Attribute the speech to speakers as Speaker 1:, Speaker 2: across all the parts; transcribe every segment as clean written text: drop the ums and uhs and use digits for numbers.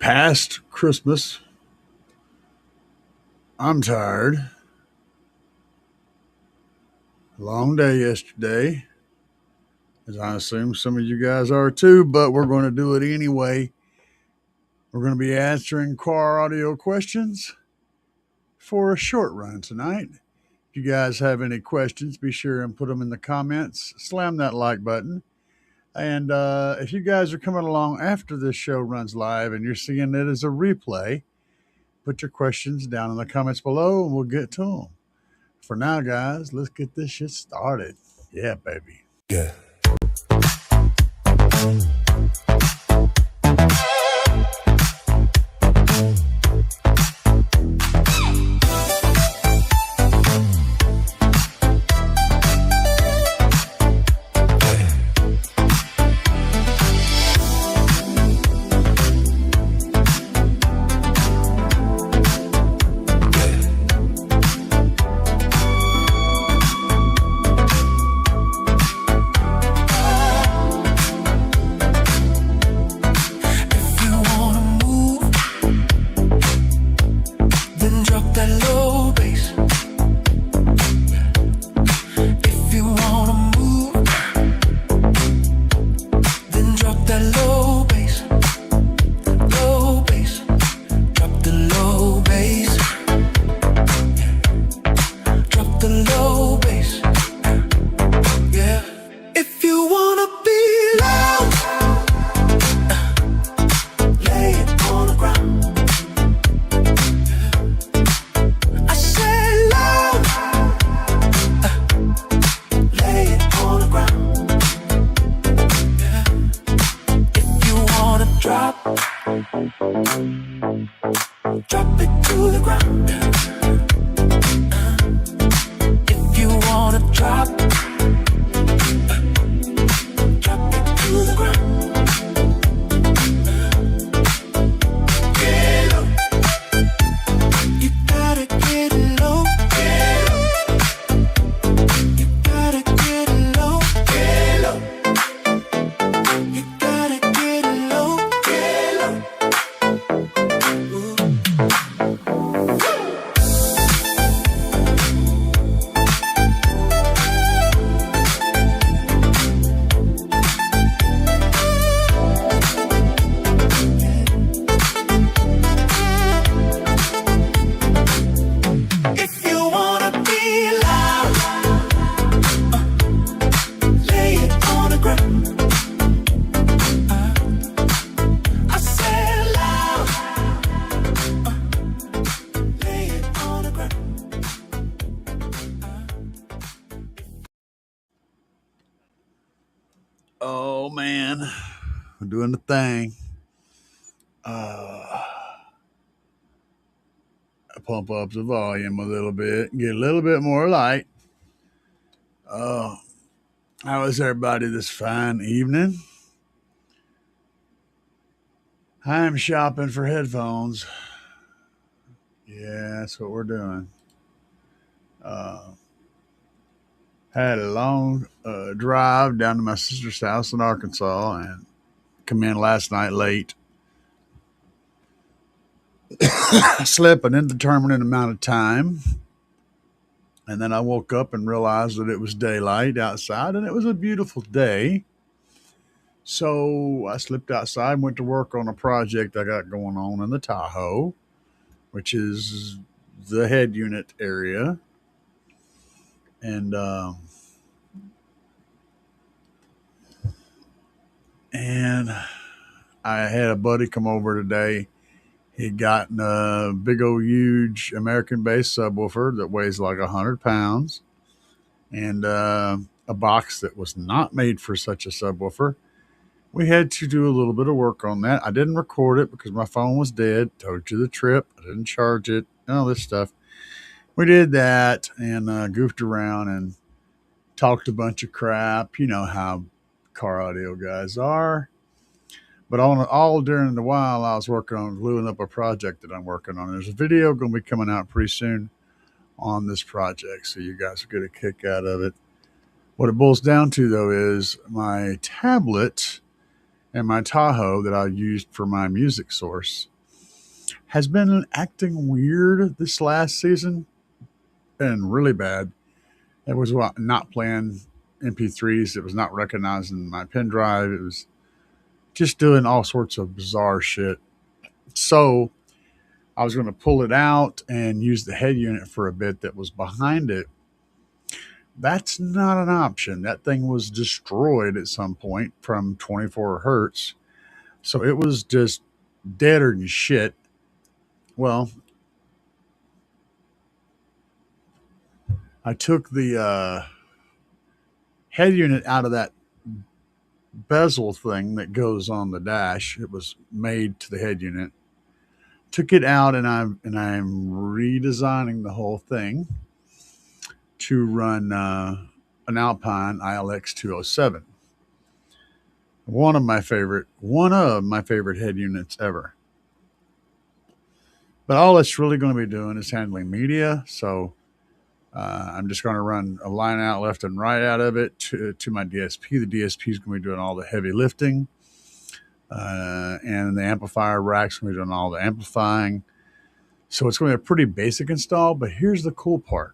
Speaker 1: past Christmas. I'm tired. Long day yesterday, as I assume some of you guys are too, but we're going to do it anyway. We're going to be answering car audio questions for a short run tonight. If you guys have any questions, be sure and put them in the comments. Slam that like button. And if you guys are coming along after this show runs live and you're seeing it as a replay, put your questions down in the comments below and we'll get to them. For now, guys, let's get this shit started. Yeah, baby. Yeah. Oh man, we're doing the thing. Pump up the volume a little bit, get a little bit more light. How is everybody this fine evening? I'm shopping for headphones. Yeah, that's what we're doing. Had a long drive down to my sister's house in Arkansas and come in last night late. Slept an indeterminate amount of time. And then I woke up and realized that it was daylight outside and it was a beautiful day. So I slipped outside and went to work on a project I got going on in the Tahoe, which is the head unit area. And I had a buddy come over today. He'd gotten a big old huge American-based subwoofer that weighs like 100 pounds and a box that was not made for such a subwoofer. We had to do a little bit of work on that. I didn't record it because my phone was dead. Told you the trip. I didn't charge it. All this stuff. We did that and goofed around and talked a bunch of crap. You know how car audio guys are. But all during the while, I was working on gluing up a project that I'm working on. There's a video going to be coming out pretty soon on this project, so you guys will get a kick out of it. What it boils down to, though, is my tablet and my Tahoe that I used for my music source has been acting weird this last season and really bad. It was not playing MP3s. It was not recognizing my pen drive. It was just doing all sorts of bizarre shit. So I was going to pull it out and use the head unit for a bit that was behind it. That's not an option. That thing was destroyed at some point from 24 hertz. So it was just deader than shit. Well, I took the head unit out of that bezel thing that goes on the dash. It was made to the head unit. Took it out and I'm redesigning the whole thing to run an Alpine ILX 207. One of my favorite head units ever. But all it's really going to be doing is handling media. So I'm just going to run a line out left and right out of it to my DSP. The DSP is going to be doing all the heavy lifting. And the amplifier rack's going to be doing all the amplifying. So it's going to be a pretty basic install. But here's the cool part.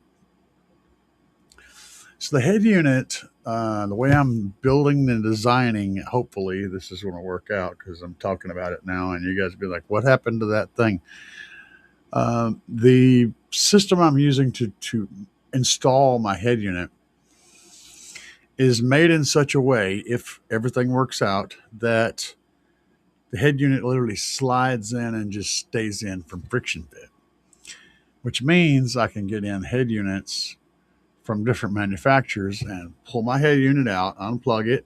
Speaker 1: So the head unit, the way I'm building and designing, hopefully this is going to work out because I'm talking about it now and you guys will be like, what happened to that thing? The system I'm using to install my head unit is made in such a way, if everything works out, that the head unit literally slides in and just stays in from friction fit, which means I can get in head units from different manufacturers and pull my head unit out, unplug it,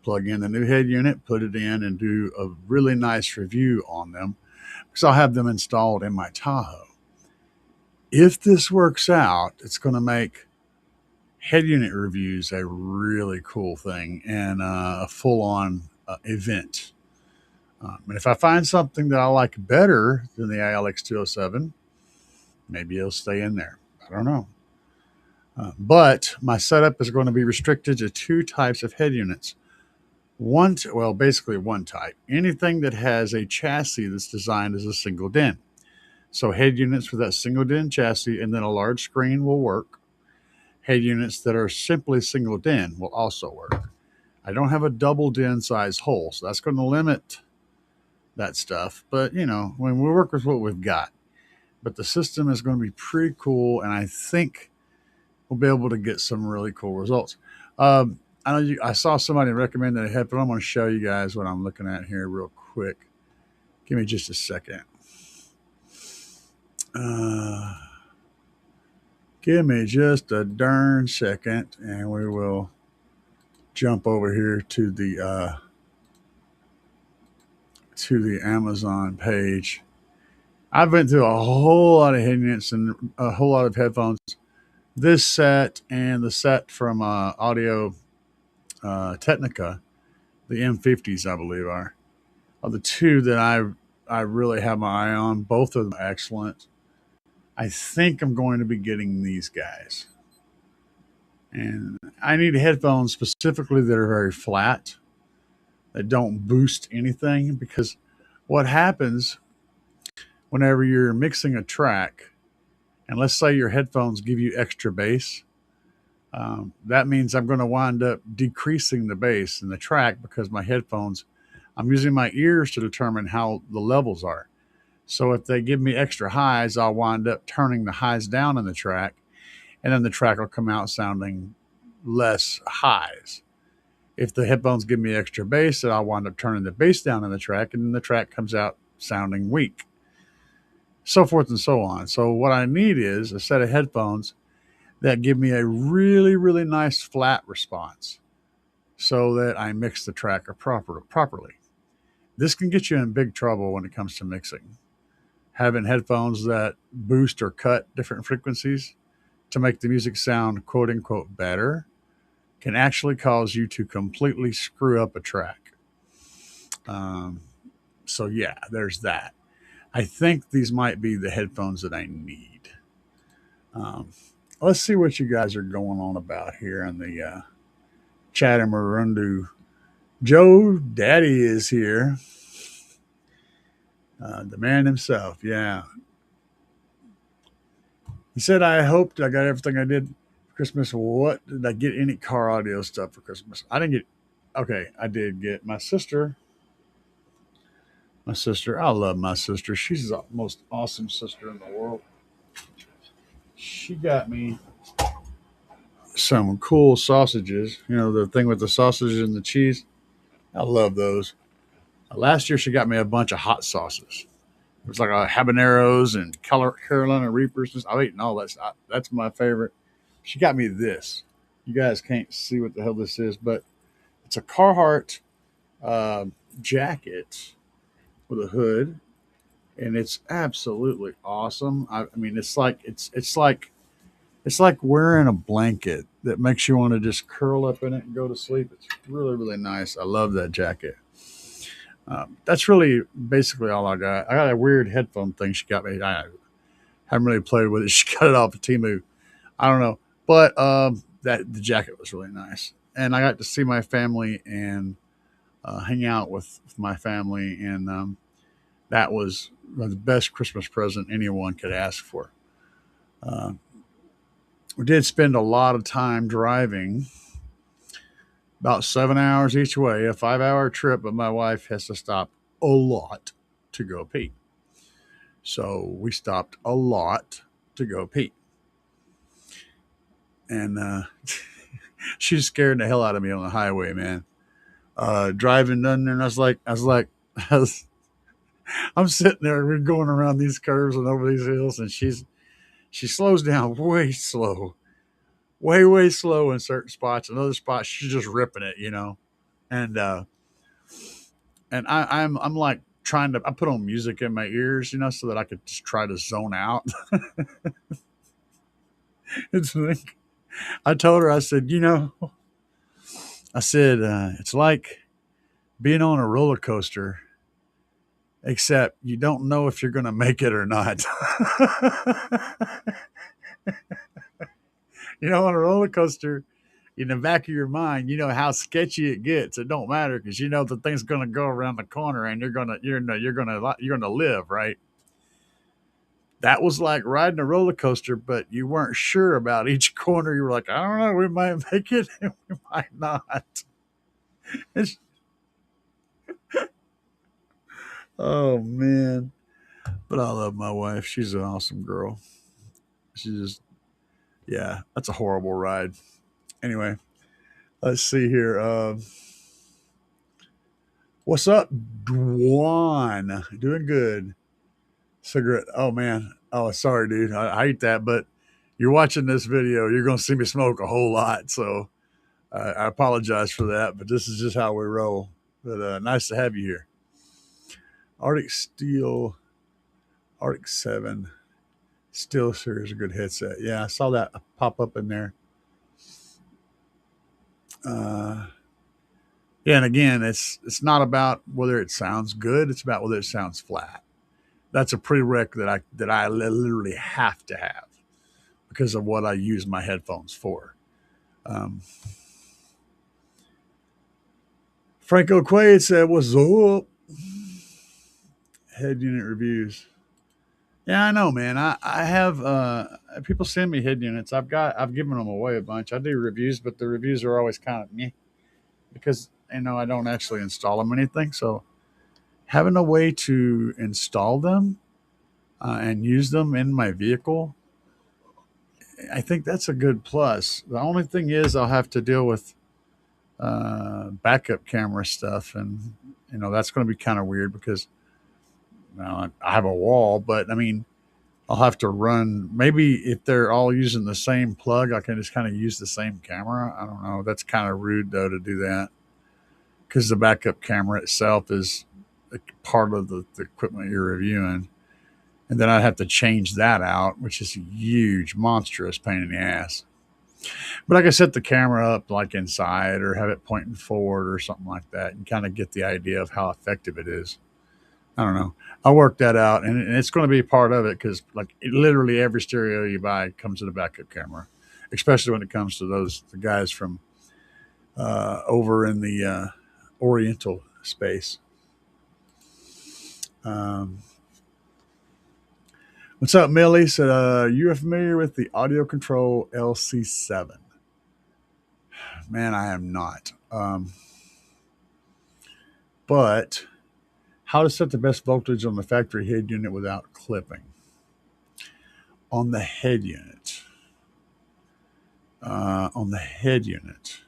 Speaker 1: plug in the new head unit, put it in, and do a really nice review on them because I'll have them installed in my Tahoe. If this works out, it's going to make head unit reviews a really cool thing and a full-on event. And if I find something that I like better than the ILX 207, maybe it'll stay in there. I don't know. But my setup is going to be restricted to two types of head units. Basically one type. Anything that has a chassis that's designed as a single DIN. So head units with that single DIN chassis and then a large screen will work. Head units that are simply single DIN will also work. I don't have a double DIN size hole, so that's going to limit that stuff. But, when we work with what we've got. But the system is going to be pretty cool, and I think we'll be able to get some really cool results. I saw somebody recommend a headphone. I'm going to show you guys what I'm looking at here real quick. Give me just a second. Give me just a darn second, and we will jump over here to the Amazon page. I've been through a whole lot of head units and a whole lot of headphones. This set and the set from Audio Technica, the M50s, I believe, are the two that I really have my eye on. Both of them are excellent. I think I'm going to be getting these guys. And I need headphones specifically that are very flat, that don't boost anything, because what happens whenever you're mixing a track, and let's say your headphones give you extra bass, that means I'm going to wind up decreasing the bass in the track because my headphones, I'm using my ears to determine how the levels are. So if they give me extra highs, I'll wind up turning the highs down in the track, and then the track will come out sounding less highs. If the headphones give me extra bass, then I'll wind up turning the bass down in the track, and then the track comes out sounding weak. So forth and so on. So what I need is a set of headphones that give me a really, really nice flat response so that I mix the track properly. This can get you in big trouble when it comes to mixing. Having headphones that boost or cut different frequencies to make the music sound quote unquote better can actually cause you to completely screw up a track. So yeah, there's that. I think these might be the headphones that I need. Let's see what you guys are going on about here on the Chattermarundu. Joe Daddy is here. The man himself. Yeah. He said, I hoped I got everything I did for Christmas. What did I get any car audio stuff for Christmas? I didn't get, okay, I did get my sister. My sister, I love my sister. She's the most awesome sister in the world. She got me some cool sausages. You know, the thing with the sausages and the cheese. I love those. Last year, she got me a bunch of hot sauces. It was like a habaneros and Carolina Reapers. I've eaten all that stuff. That's my favorite. She got me this. You guys can't see what the hell this is, but it's a Carhartt uh, jacket with a hood, and it's absolutely awesome. I mean, it's like wearing a blanket that makes you want to just curl up in it and go to sleep. It's really really nice. I love that jacket. That's really basically all I got. I got a weird headphone thing she got me. I haven't really played with it. She got it off of Timu. I don't know, but that the jacket was really nice, and I got to see my family and hang out with my family, and that was the best Christmas present anyone could ask for. Uh, we did spend a lot of time driving, about 7 hours each way, a 5 hour trip, but my wife has to stop a lot to go pee. So we stopped a lot to go pee. And she scared the hell out of me on the highway, man. Driving down there, and I was, I'm sitting there, we're going around these curves and over these hills, and she slows down way slow, way way slow in certain spots. In other spots, she's just ripping it, you know. And I'm like trying to. I put on music in my ears, you know, so that I could just try to zone out. It's like I told her, I said, I said it's like being on a roller coaster, except you don't know if you're going to make it or not. On a roller coaster, in the back of your mind, you know how sketchy it gets. It don't matter because you know the thing's going to go around the corner and you're gonna live, right? That was like riding a roller coaster, but you weren't sure about each corner. You were like, I don't know, we might make it, and we might not. It's, oh man, but I love my wife. She's an awesome girl. She just, yeah, that's a horrible ride. Anyway, let's see here. What's up, Dwan? Doing good. Cigarette. Oh man. Oh, sorry, dude. I hate that, but you're watching this video. You're going to see me smoke a whole lot, so I apologize for that. But this is just how we roll. But nice to have you here. Arctic Steel, Arctic 7. Still sure is a good headset. Yeah, I saw that pop up in there. Uh, yeah, and again, it's not about whether it sounds good. It's about whether it sounds flat. That's a prereq that I literally have to have because of what I use my headphones for. Um, Franco Quaid said, "What's up?" Head unit reviews. Yeah, I know, man. I have people send me head units. I've given them away a bunch. I do reviews, but the reviews are always kind of meh because I don't actually install them or anything. So having a way to install them and use them in my vehicle, I think that's a good plus. The only thing is I'll have to deal with backup camera stuff, and that's going to be kind of weird because I have a wall, but I mean I'll have to run. Maybe if they're all using the same plug, I can just kind of use the same camera. I don't know. That's kind of rude though to do that because the backup camera itself is a part of the equipment you're reviewing, and then I'd have to change that out, which is a huge, monstrous pain in the ass. But I can set the camera up like inside or have it pointing forward or something like that, and kind of get the idea of how effective it is. I don't know. I'll work that out, and it's going to be part of it because, like, literally every stereo you buy comes with a backup camera, especially when it comes to the guys from over in the Oriental space. What's up, Millie? Said, you are familiar with the Audio Control LC7? Man, I am not. But how to set the best voltage on the factory head unit without clipping? On the head unit. On the head unit.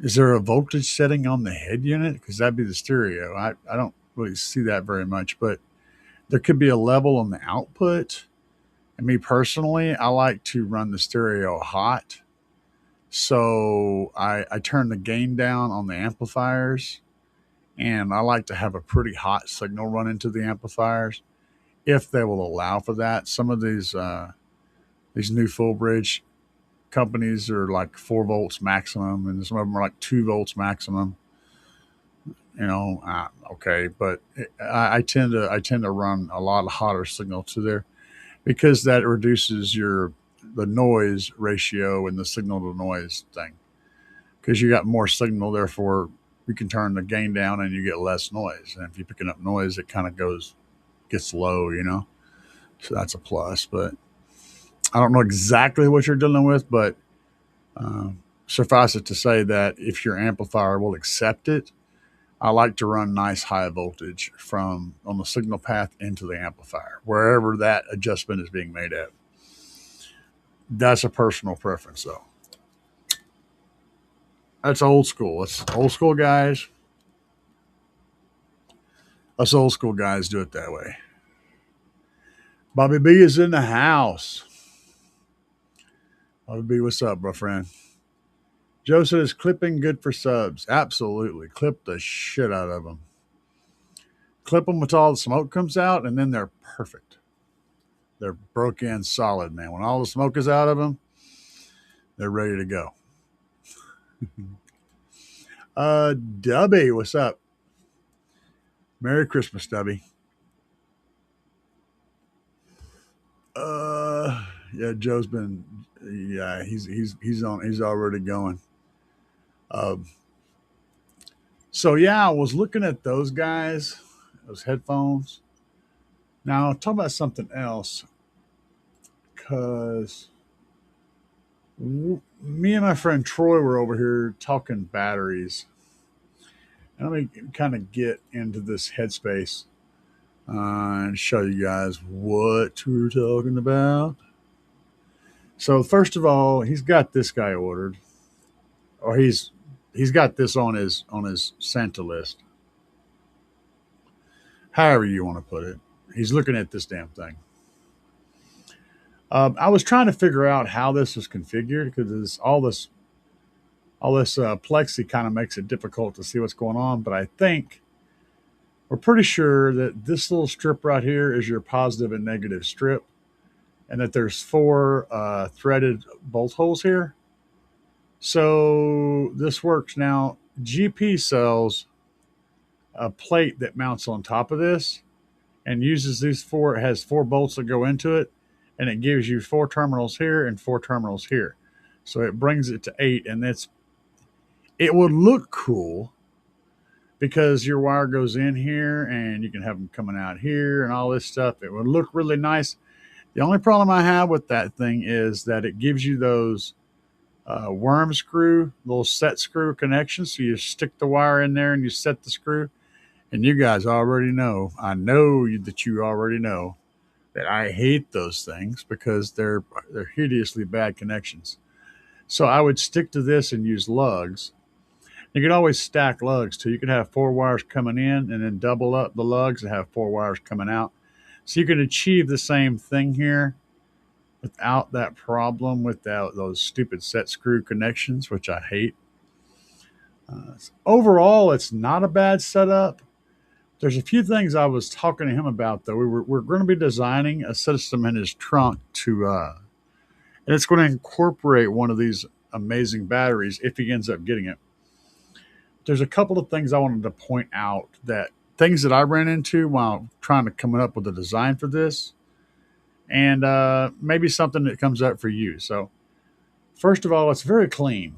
Speaker 1: Is there a voltage setting on the head unit? Because that'd be the stereo. I don't really see that very much, but there could be a level on the output. And me personally, I like to run the stereo hot. So I turn the gain down on the amplifiers, and I like to have a pretty hot signal run into the amplifiers if they will allow for that. Some of these new full bridge companies are like 4 volts maximum, and some of them are like 2 volts maximum. Okay, but I tend to run a lot of hotter signal to there because that reduces the noise ratio and the signal to noise thing. Because you got more signal, therefore you can turn the gain down and you get less noise. And if you're picking up noise, it kind of gets low. So that's a plus. But I don't know exactly what you're dealing with, but suffice it to say that if your amplifier will accept it, I like to run nice high voltage from on the signal path into the amplifier, wherever that adjustment is being made at. That's a personal preference, though. That's old school. That's old school guys. Us old school guys do it that way. Bobby B is in the house. Bobby B, what's up, bro friend? Joe said, is clipping good for subs? Absolutely. Clip the shit out of them. Clip them until all the smoke comes out, and then they're perfect. They're broke in solid, man. When all the smoke is out of them, they're ready to go. Dubby, what's up? Merry Christmas, Dubby. Yeah, Joe's been. Yeah, he's already going. So yeah, I was looking at those guys, those headphones. Now I'll talk about something else, because me and my friend Troy were over here talking batteries, and let me kind of get into this headspace and show you guys what we're talking about. So first of all, he's got this guy ordered, or he's got this on his Santa list. However you want to put it, he's looking at this damn thing. I was trying to figure out how this was configured because all this plexi kind of makes it difficult to see what's going on. But I think we're pretty sure that this little strip right here is your positive and negative strip, and that there's 4 threaded bolt holes here. So this works. Now, GP sells a plate that mounts on top of this and uses these 4. It has 4 bolts that go into it, and it gives you 4 terminals here and 4 terminals here. So it brings it to 8, and it would look cool because your wire goes in here and you can have them coming out here and all this stuff. It would look really nice. The only problem I have with that thing is that it gives you those worm screw, little set screw connections. So you stick the wire in there and you set the screw. And you guys already know, I know that you already know that I hate those things because they're hideously bad connections. So I would stick to this and use lugs. You could always stack lugs too. You could have 4 wires coming in and then double up the lugs and have 4 wires coming out. So you can achieve the same thing here without that problem, without those stupid set screw connections, which I hate. Overall, it's not a bad setup. There's a few things I was talking to him about, though. We're going to be designing a system in his trunk and it's going to incorporate one of these amazing batteries if he ends up getting it. There's a couple of things I wanted to point out, that things that I ran into while trying to come up with a design for this, and maybe something that comes up for you. So first of all, it's very clean.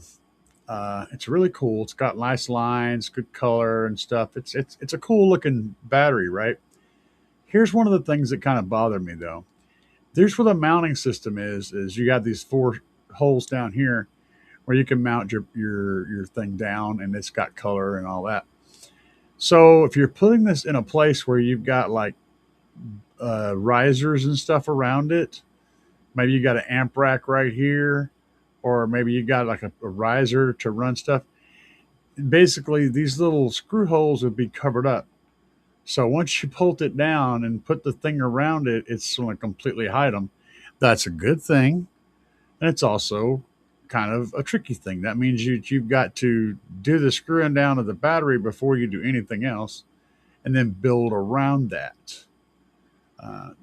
Speaker 1: It's really cool. It's got nice lines, good color and stuff. It's a cool looking battery, right? Here's one of the things that kind of bother me though. There's where the mounting system is you got these four holes down here where you can mount your thing down, and it's got color and all that. So if you're putting this in a place where you've got like risers and stuff around it, maybe you got an amp rack right here, or maybe you got like a riser to run stuff. Basically, these little screw holes would be covered up. So once you pulled it down and put the thing around it, it's going to completely hide them. That's a good thing. And it's also kind of a tricky thing. That means you've got to do the screwing down of the battery before you do anything else, and then build around that.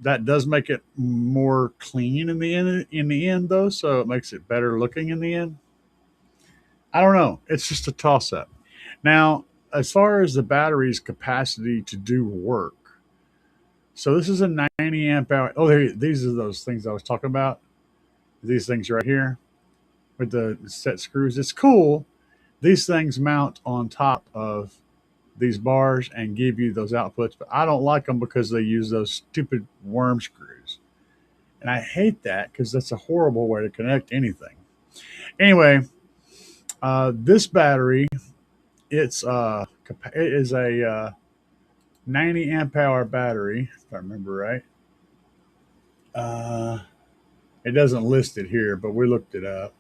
Speaker 1: That does make it more clean in the end. In the end, though, so it makes it better looking in the end. I don't know. It's just a toss up. Now, as far as the battery's capacity to do work, so this is a 90 amp hour. Oh, these are those things I was talking about. These things right here with the set screws. It's cool. These things mount on top of these bars and give you those outputs, but I don't like them because they use those stupid worm screws. And I hate that because that's a horrible way to connect anything. Anyway, this battery, it is a 90 amp hour battery, if I remember right. Uh, it doesn't list it here, but we looked it up.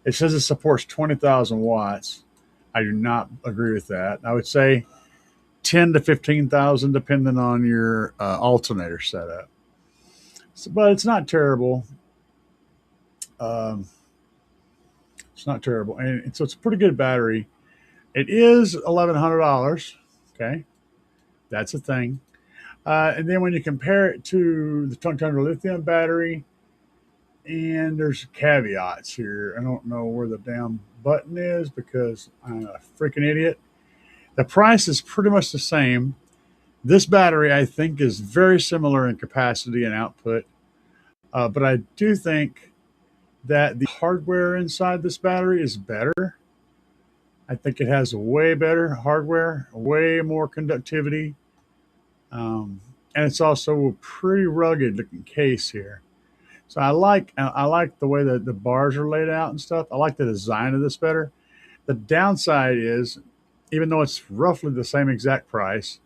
Speaker 1: It says it supports 20,000 watts. I do not agree with that. I would say 10 to 15,000, depending on your alternator setup. So, but it's not terrible. Um, it's not terrible, and so it's a pretty good battery. It is $1,100. Okay, that's a thing. And then when you compare it to the Tungsten lithium battery, and there's caveats here. I don't know where the damn button is because I'm a freaking idiot. The price is pretty much the same. This battery, I think, is very similar in capacity and output, but I do think that the hardware inside this battery is better. I think it has way better hardware, way more conductivity, and it's also a pretty rugged looking case here. So I like the way that the bars are laid out and stuff. I like the design of this better. The downside is, even though it's roughly the same exact price,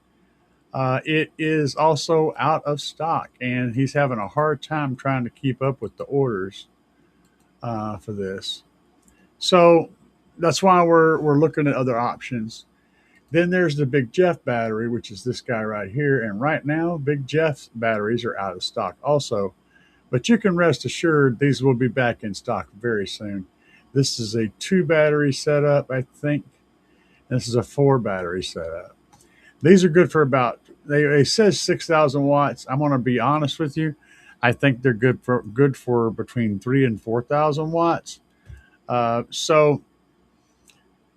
Speaker 1: it is also out of stock, and he's having a hard time trying to keep up with the orders for this. So that's why we're looking at other options. Then there's the Big Jeff battery, which is this guy right here. And right now, Big Jeff's batteries are out of stock also. But you can rest assured these will be back in stock very soon. This is a 2 battery setup, I think. This is a 4 battery setup. These are good for about, they says 6,000 watts. I'm going to be honest with you. I think they're good for between 3 and 4,000 watts. So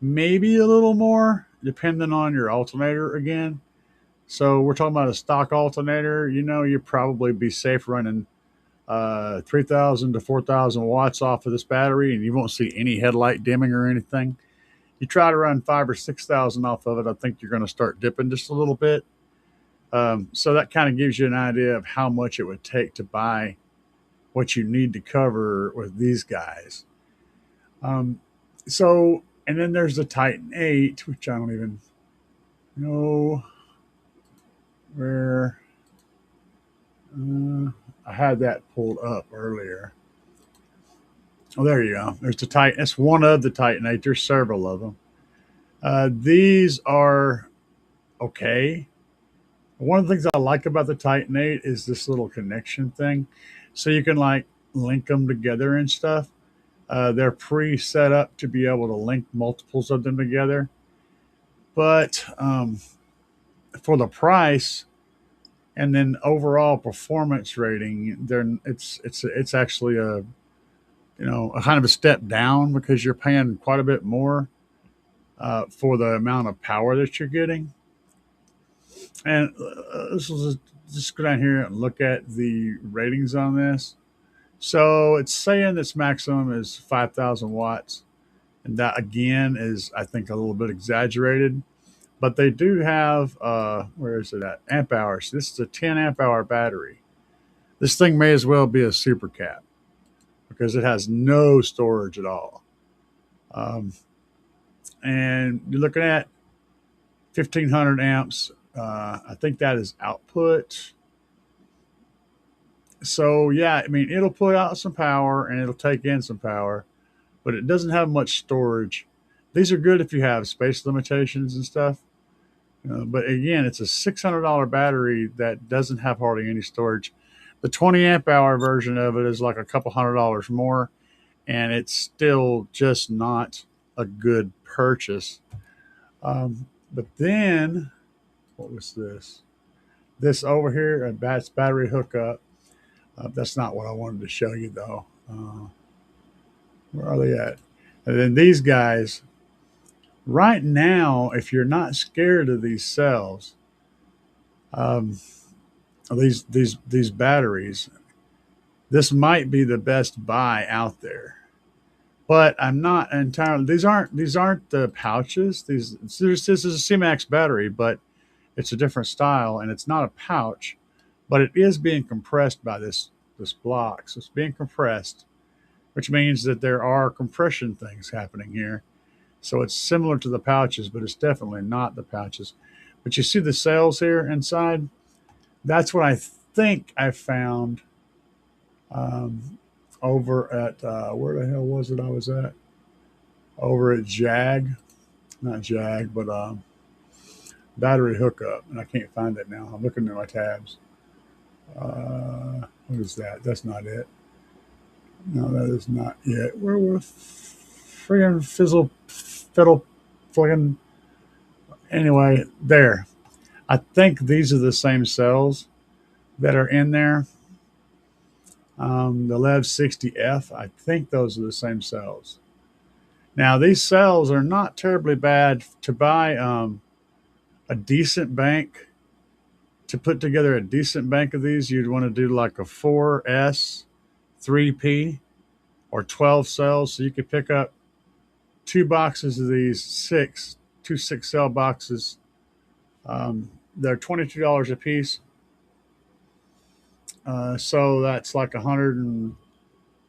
Speaker 1: maybe a little more depending on your alternator again. So we're talking about a stock alternator. You'd probably be safe running 3,000 to 4,000 watts off of this battery, and you won't see any headlight dimming or anything. You try to run 5 or 6,000 off of it, I think you're going to start dipping just a little bit. So that kind of gives you an idea of how much it would take to buy what you need to cover with these guys. Um, and then there's the Titan 8, which I don't even know where. I had that pulled up earlier. Oh, there you go. There's the Titan. It's one of the Titan 8. There's several of them. These are okay. One of the things I like about the Titan 8 is this little connection thing. So you can like link them together and stuff. They're pre-set up to be able to link multiples of them together. But for the price and then overall performance rating, it's actually a kind of a step down because you're paying quite a bit more for the amount of power that you're getting. And let's just go down here and look at the ratings on this. So it's saying this maximum is 5,000 watts. And that again is, I think, a little bit exaggerated. But they do have, where is it at? Amp hours. This is a 10 amp hour battery. This thing may as well be a super cap because it has no storage at all. Um, and you're looking at 1500 amps. I think that is output. So, yeah, I mean, it'll put out some power and it'll take in some power, but it doesn't have much storage. These are good if you have space limitations and stuff. But again, it's a $600 battery that doesn't have hardly any storage. The 20 amp hour version of it is like a couple $100 more, and it's still just not a good purchase. But then, what was this? This over here, that's battery hookup. That's not what I wanted to show you though. Where are they at? And then these guys, right now, if you're not scared of these cells, um, these batteries, this might be the best buy out there. But I'm not entirely. These aren't the pouches. This is a C-Max battery, but it's a different style, and it's not a pouch, but it is being compressed by this block. So it's being compressed, which means that there are compression things happening here. So it's similar to the pouches, but it's definitely not the pouches. But you see the cells here inside? That's what I think I found um, over at where the hell was it I was at? Over at Jag, not Jag, but battery hookup, and I can't find it now. I'm looking at my tabs. What is that? That's not it. No, that is not it. Where was friggin' fiddle, friggin' anyway? There. I think these are the same cells that are in there. The Lev 60F. I think those are the same cells. Now these cells are not terribly bad to buy. A decent bank to put together a decent bank of these, you'd want to do like a 4S 3P or 12 cells. So you could pick up two boxes of these two 6 cell boxes. They're $22 a piece. So that's like 100 and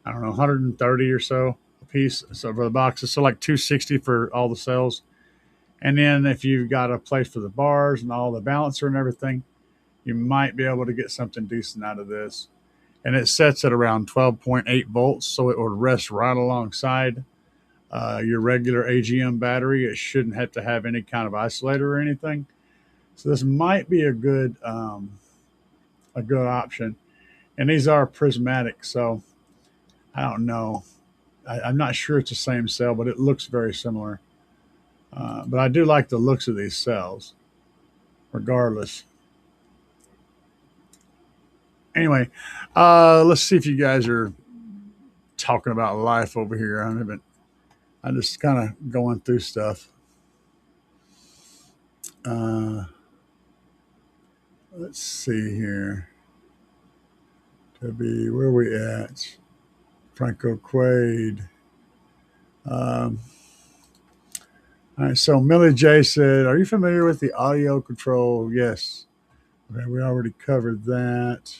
Speaker 1: I don't know, 130 or so a piece. So for the boxes, so like 260 for all the cells. And then if you've got a place for the bars and all the balancer and everything, you might be able to get something decent out of this. And it sets at around 12.8 volts, so it would rest right alongside your regular AGM battery. It shouldn't have to have any kind of isolator or anything. So this might be a good option. And these are prismatic, so I don't know. I'm not sure it's the same cell, but it looks very similar. But I do like the looks of these cells, regardless. Anyway, let's see if you guys are talking about life over here. I'm just kind of going through stuff. Uh, let's see here. To be where are we at? Franco Quaid. Um, all right. So Millie J said, "Are you familiar with the audio control?" Yes. Okay, we already covered that.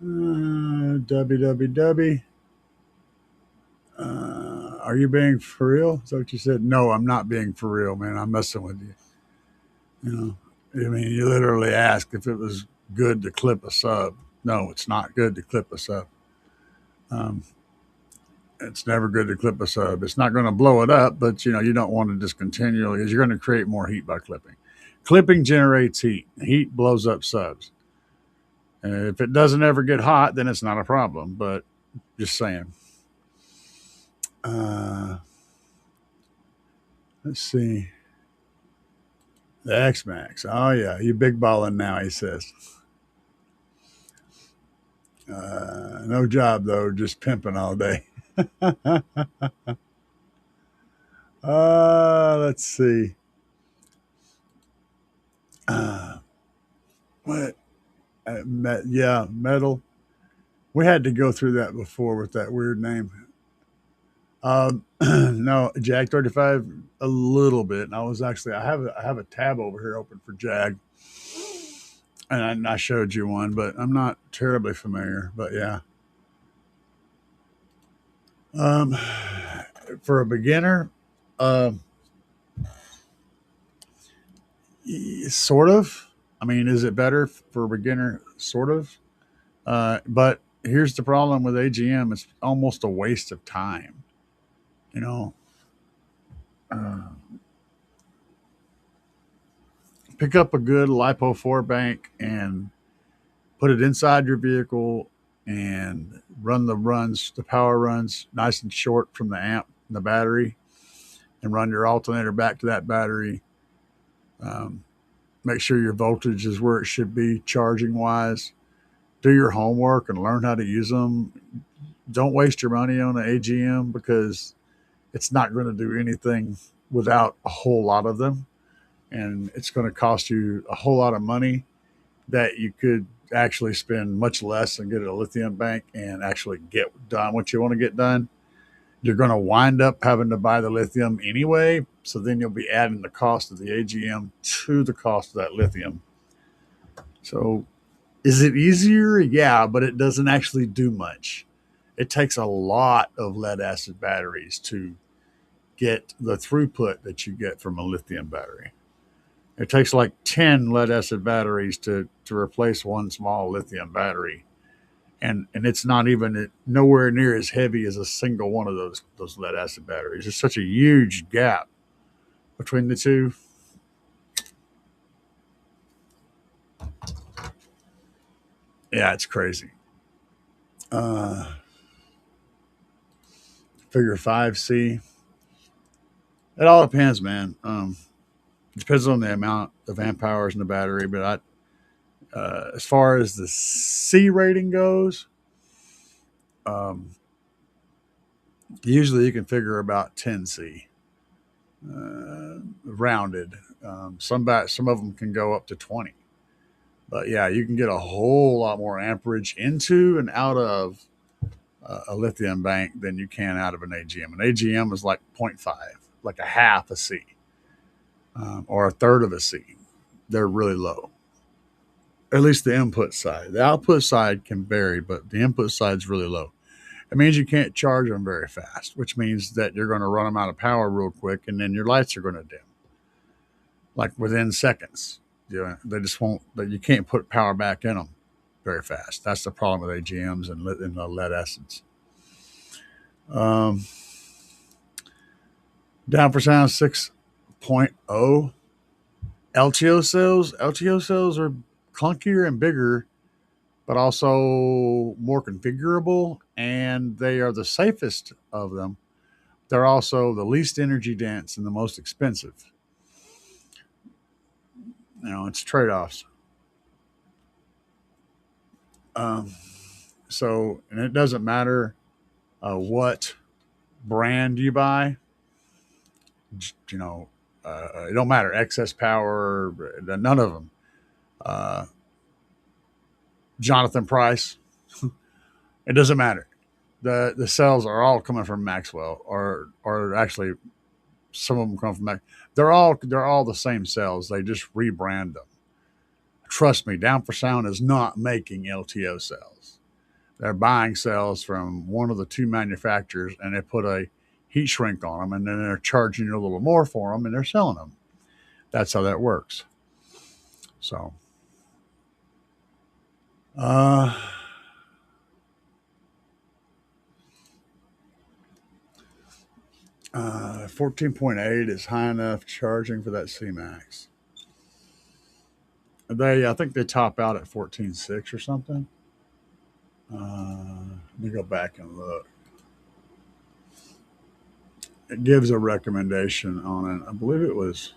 Speaker 1: WWW. Are you being for real? Is that what you said? No, I'm not being for real, man. I'm messing with you. You know, I mean, you literally asked if it was good to clip a sub. No, it's not good to clip a sub. Um, it's never good to clip a sub. It's not going to blow it up, but you don't want to just continually, because you're going to create more heat by clipping. Clipping generates heat. Heat blows up subs. And if it doesn't ever get hot, then it's not a problem. But just saying. Uh, let's see. The X Max. Oh yeah, you big balling now. He says. No job though, just pimping all day. Let's see. Uh, what? Yeah, metal. We had to go through that before with that weird name. No, Jag 35 a little bit. And I have a tab over here open for Jag, and I showed you one, but I'm not terribly familiar. But yeah, um, for a beginner, um, sort of. I mean, is it better for a beginner? Sort of. But here's the problem with AGM: it's almost a waste of time. You know, uh, pick up a good LiPo 4 bank and put it inside your vehicle and run the power runs nice and short from the amp and the battery, and run your alternator back to that battery. Um, Make sure your voltage is where it should be charging wise. Do your homework and learn how to use them. Don't waste your money on an AGM because it's not going to do anything without a whole lot of them. And it's going to cost you a whole lot of money that you could actually spend much less and get a lithium bank and actually get done what you want to get done. You're going to wind up having to buy the lithium anyway. So then you'll be adding the cost of the AGM to the cost of that lithium. So is it easier? Yeah, but it doesn't actually do much. It takes a lot of lead acid batteries to get the throughput that you get from a lithium battery. It takes like 10 lead acid batteries to replace one small lithium battery. And it's not even nowhere near as heavy as a single one of those lead acid batteries. There's such a huge gap between the two. Yeah, it's crazy. Uh, Figure 5C. It all depends, man. It depends on the amount of amp hours in the battery. But as far as the C rating goes, um, usually you can figure about 10C, rounded. Some of them can go up to 20. But yeah, you can get a whole lot more amperage into and out of a lithium bank than you can out of an AGM. An AGM is like zero point 0.5, like a half a C, or a third of a C. They're really low. At least the input side. The output side can vary, but the input side is really low. It means you can't charge them very fast, which means that you're going to run them out of power real quick, and then your lights are going to dim, like within seconds. They just won't. You can't put power back in them very fast. That's the problem with AGMs and the lead acids. Um, Down for sound 6.0. LTO cells. LTO cells are clunkier and bigger, but also more configurable, and they are the safest of them. They're also the least energy dense and the most expensive. It's trade offs. Um, and it doesn't matter what brand you buy. You know, it don't matter. Excess power, none of them. Uh, Jonathan Price, it doesn't matter. The cells are all coming from Maxwell, or actually some of them come from Max. They're all the same cells. They just rebrand them. Trust me, Down for Sound is not making LTO cells. They're buying cells from one of the two manufacturers, and they put a heat shrink on them, and then they're charging you a little more for them, and they're selling them. That's how that works. So, uh, 14.8 is high enough charging for that CMAX. I think they top out at 14.6 or something. Let me go back and look. It gives a recommendation on it. I believe it was.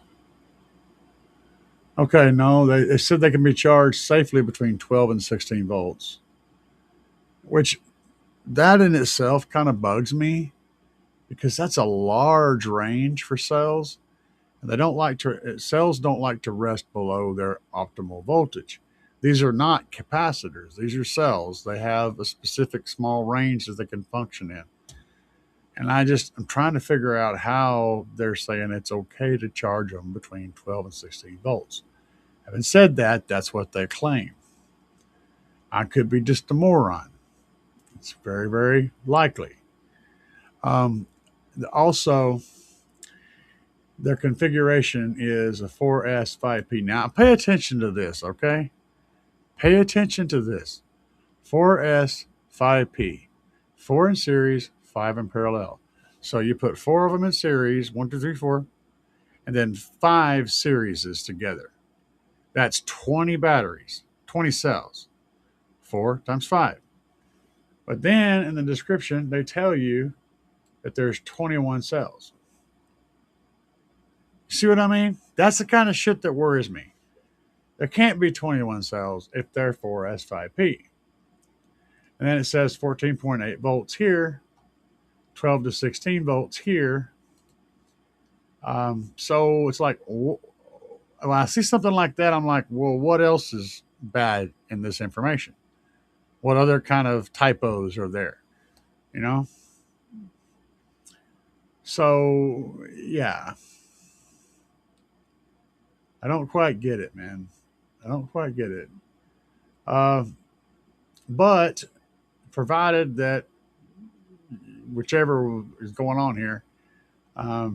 Speaker 1: Okay, no, they said they can be charged safely between 12 and 16 volts, which that in itself kind of bugs me because that's a large range for cells. And cells don't like to rest below their optimal voltage. These are not capacitors. These are cells. They have a specific small range that they can function in. And I'm trying to figure out how they're saying it's okay to charge them between 12 and 16 volts. Having said that, that's what they claim. I could be just a moron. It's very, very likely. Um, Also, their configuration is a 4S 5P. Now, pay attention to this, okay? Pay attention to this. 4S 5P. 4 in series, 5 in parallel. So you put 4 of them in series, 1, 2, 3, 4, and then 5 series together. That's 20 batteries, 20 cells. 4 times 5. But then in the description, they tell you that there's 21 cells. See what I mean? That's the kind of shit that worries me. There can't be 21 cells if they're 4S5P. And then it says 14.8 volts here, 12 to 16 volts here. So it's like, when I see something like that, I'm like, well, what else is bad in this information? What other kind of typos are there? You know? So, yeah. I don't quite get it, man. I don't quite get it. Uh, but provided that whichever is going on here,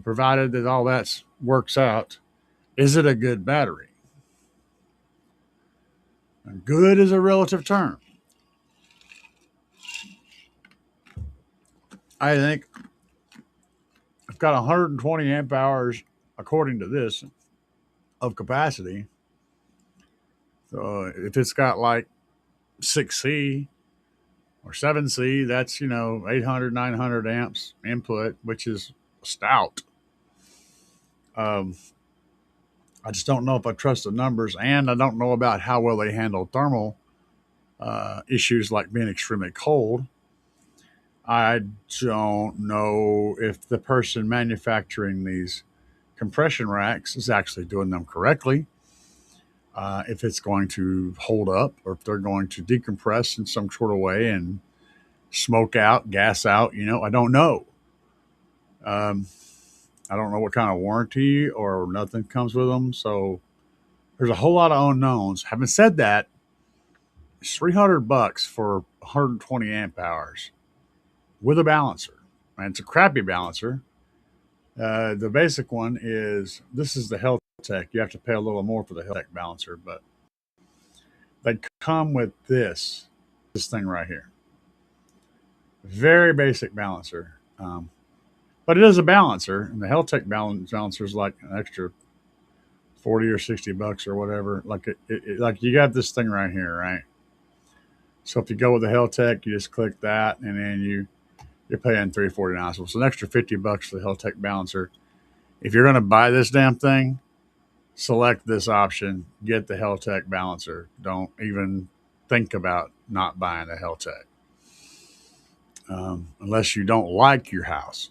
Speaker 1: provided that all that works out, is it a good battery? Good is a relative term. I think I've got 120 amp hours, according to this, of capacity. So if it's got like 6C or 7C, that's, 800, 900 amps input, which is stout. Um, I just don't know if I trust the numbers, and I don't know about how well they handle thermal issues like being extremely cold. I don't know if the person manufacturing these compression racks is actually doing them correctly, if it's going to hold up, or if they're going to decompress in some sort of way and smoke out, gas out. I don't know. Um, I don't know what kind of warranty or nothing comes with them. So there's a whole lot of unknowns. Having said that, it's $300 for 120 amp hours with a balancer. And it's a crappy balancer. The basic one this is the Heltec. You have to pay a little more for the Heltec balancer, but they come with this thing right here. Very basic balancer. But it is a balancer, and the Heltec balancer is like an extra 40 or 60 bucks or whatever. Like like you got this thing right here, right? So if you go with the Heltec, you just click that, and then you're paying $349. So it's an extra 50 bucks for the Heltec balancer. If you're going to buy this damn thing, select this option. Get the Heltec balancer. Don't even think about not buying a Heltec, unless you don't like your house.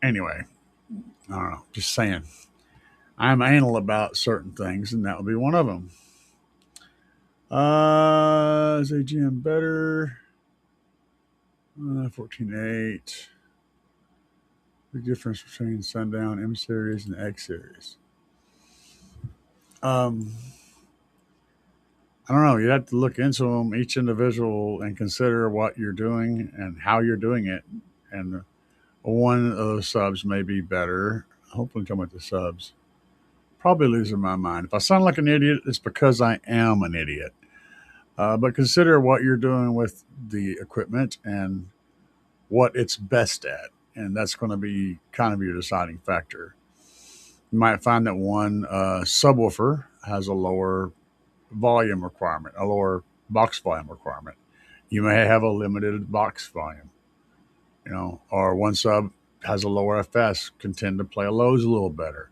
Speaker 1: Anyway, I don't know. Just saying. I'm anal about certain things, and that will be one of them. Is AGM better? 14.8. The difference between Sundown M series and X series. I don't know. You'd have to look into them, each individual, and consider what you're doing and how you're doing it. And one of those subs may be better. Hopefully, come with the subs. Probably losing my mind. If I sound like an idiot, it's because I am an idiot. But consider what you're doing with the equipment and what it's best at. And that's going to be kind of your deciding factor. You might find that one subwoofer has a lower volume requirement, a lower box volume requirement. You may have a limited box volume, or one sub has a lower FS, can tend to play lows a little better.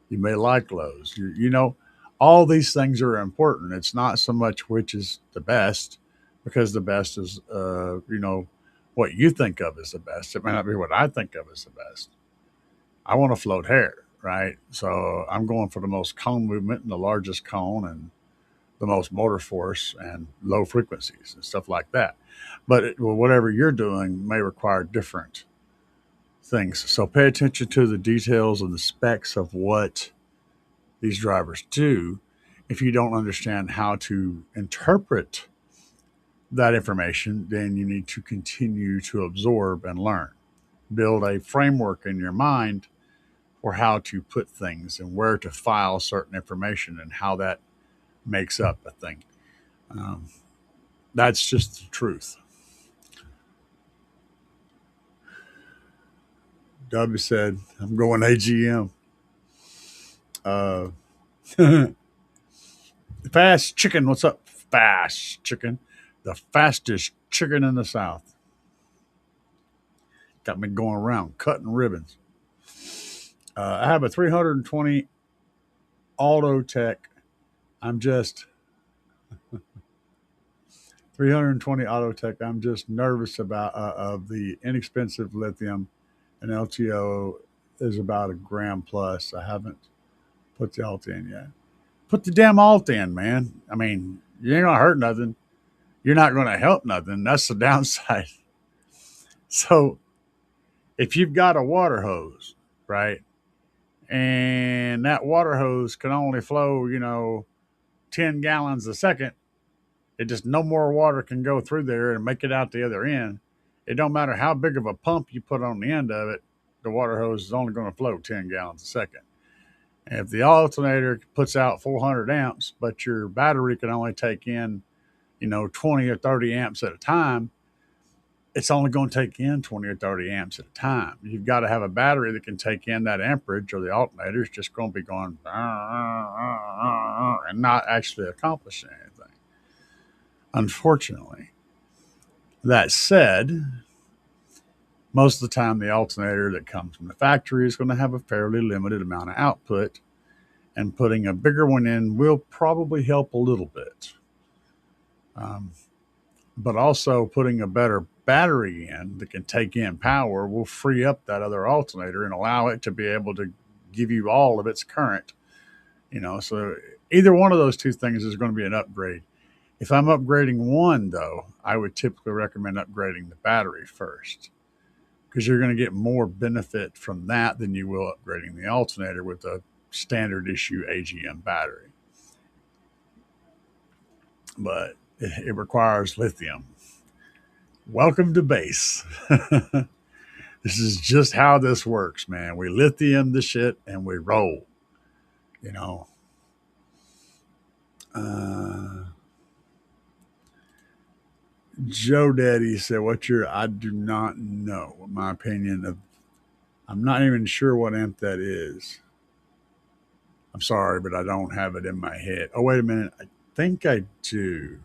Speaker 1: You may like lows. All these things are important. It's not so much which is the best, because the best is, what you think of as the best. It may not be what I think of as the best. I want to float hair, right? So I'm going for the most cone movement and the largest cone, and the most motor force and low frequencies and stuff like that. But whatever you're doing may require different things. So pay attention to the details and the specs of what these drivers do. If you don't understand how to interpret that information, then you need to continue to absorb and learn. Build a framework in your mind for how to put things and where to file certain information and how that makes up a thing. Um, that's just the truth. W said, I'm going AGM. Uh, Fast Chicken, what's up? Fast Chicken, the fastest chicken in the South. Got me going around cutting ribbons. I have a 320 Auto Tech. I'm just 320 Auto Tech. I'm just nervous about of the inexpensive lithium, and LTO is about a gram plus. I haven't put the alt in yet. Put the damn alt in, man. I mean, you ain't gonna hurt nothing. You're not gonna help nothing. That's the downside. So if you've got a water hose, right, and that water hose can only flow, 10 gallons a second, it just no more water can go through there and make it out the other end. It don't matter how big of a pump you put on the end of it, the water hose is only going to flow 10 gallons a second. And if the alternator puts out 400 amps, but your battery can only take in, 20 or 30 amps at a time, it's only going to take in 20 or 30 amps at a time. You've got to have a battery that can take in that amperage, or the alternator is just going to be going and not actually accomplishing anything, unfortunately. That said, most of the time the alternator that comes from the factory is going to have a fairly limited amount of output, and putting a bigger one in will probably help a little bit. But also putting a better battery in that can take in power will free up that other alternator and allow it to be able to give you all of its current. So either one of those two things is going to be an upgrade. If I'm upgrading one, though, I would typically recommend upgrading the battery first, because you're going to get more benefit from that than you will upgrading the alternator with a standard issue AGM battery. But it requires lithium. Welcome to base. This is just how this works, man. We lithium the shit and we roll. You know. Joe Daddy said, "What's your?" I do not know. My opinion of. I'm not even sure what amp that is. I'm sorry, but I don't have it in my head. Oh, wait a minute. I think I do.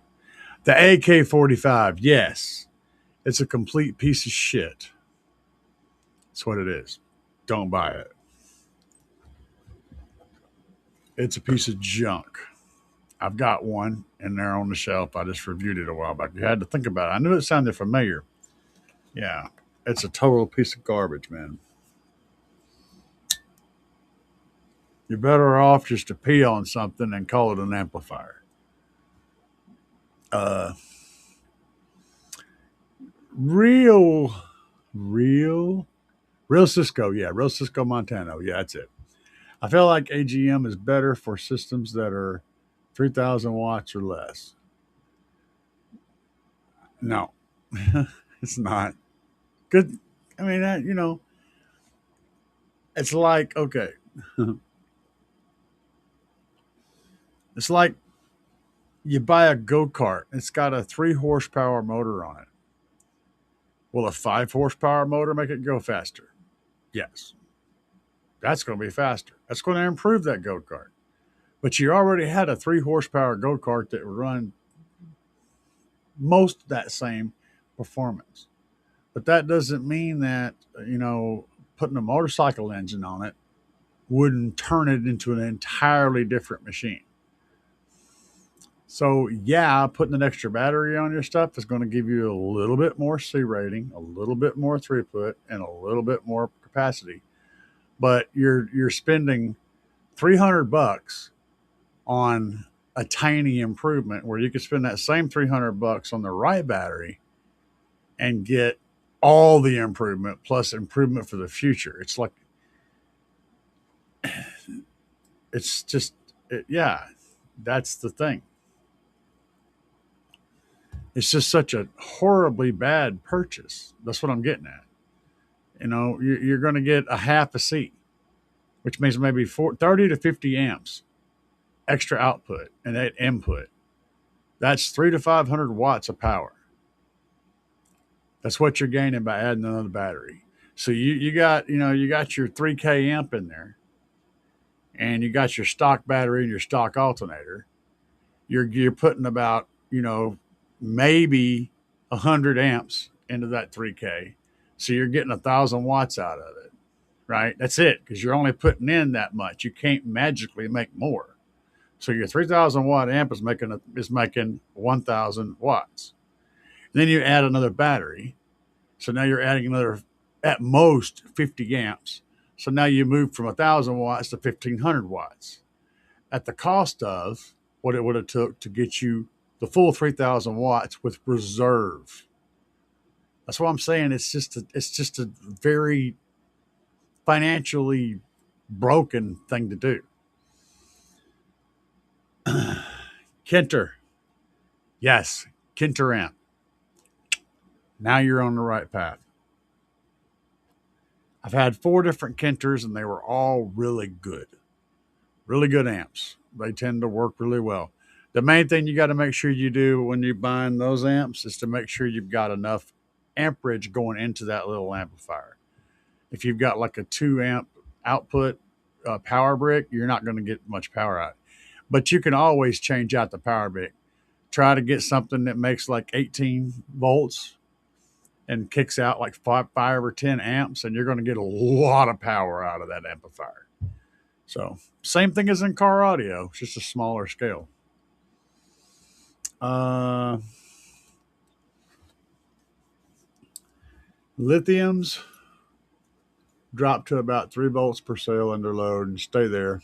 Speaker 1: The AK-45. Yes, it's a complete piece of shit. That's what it is. Don't buy it. It's a piece of junk. I've got one in there on the shelf. I just reviewed it a while back. You had to think about it. I knew it sounded familiar. Yeah, it's a total piece of garbage, man. You're better off just to pee on something and call it an amplifier. Uh, real, real, real Cisco. Yeah, real Cisco Montano. Yeah, that's it. I feel like AGM is better for systems that are 3,000 watts or less. No, it's not. Good. I mean, it's like, okay. It's like you buy a go kart, it's got a 3 horsepower motor on it. Will a 5 horsepower motor make it go faster? Yes. That's going to be faster. That's going to improve that go kart. But you already had a 3 horsepower go kart that would run most that same performance. But that doesn't mean that, putting a motorcycle engine on it wouldn't turn it into an entirely different machine. So, yeah, putting an extra battery on your stuff is going to give you a little bit more C rating, a little bit more throughput, and a little bit more capacity. But you're spending $300 on a tiny improvement where you could spend that same $300 on the right battery and get all the improvement plus improvement for the future. It's like, it's just, yeah, that's the thing. It's just such a horribly bad purchase. That's what I'm getting at. You know, you're going to get a half a C, which means maybe 30 to 50 amps extra output and that input. That's 300 to 500 watts of power. That's what you're gaining by adding another battery. So you got, you know, you got your 3K amp in there, and you got your stock battery and your stock alternator. You're putting about, you know, maybe 100 amps into that 3K. So you're getting 1,000 watts out of it, right? That's it, because you're only putting in that much. You can't magically make more. So your 3,000 watt amp is making 1,000 watts. And then you add another battery. So now you're adding another, at most, 50 amps. So now you move from 1,000 watts to 1,500 watts at the cost of what it would have took to get you the full 3,000 watts with reserve. That's what I'm saying. It's just a very financially broken thing to do. Kinter. Yes, Kinter amp. Now you're on the right path. I've had 4 different Kinters and they were all really good. Really good amps. They tend to work really well. The main thing you got to make sure you do when you're buying those amps is to make sure you've got enough amperage going into that little amplifier. If you've got like a 2 amp output power brick, you're not going to get much power out. But you can always change out the power brick. Try to get something that makes like 18 volts and kicks out like 5 or 10 amps, and you're going to get a lot of power out of that amplifier. So, same thing as in car audio, it's just a smaller scale. Uh, Lithiums drop to about 3 volts per cell under load and stay there.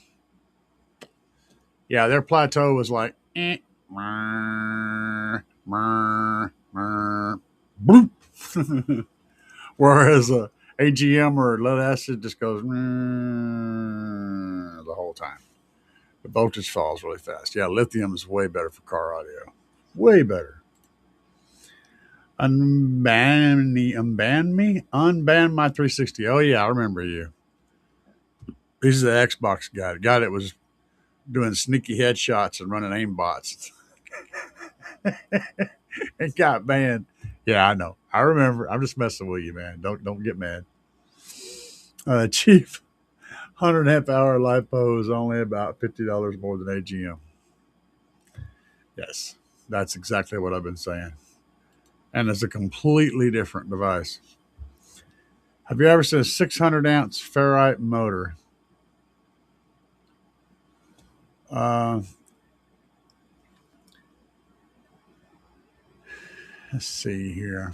Speaker 1: Yeah, their plateau was like, bloop. Whereas AGM or lead acid just goes the whole time. The voltage falls really fast. Yeah, lithium is way better for car audio. Way better. Unban my 360. Oh yeah, I remember you. He's the Xbox guy. The guy that was doing sneaky headshots and running aimbots. It got banned. Yeah, I know. I remember. I'm just messing with you, man. Don't get mad. Chief 100 amp hour LiPo is only about $50 more than AGM. Yes, that's exactly what I've been saying. And it's a completely different device. Have you ever seen a 600 ounce ferrite motor? Uh, let's see here.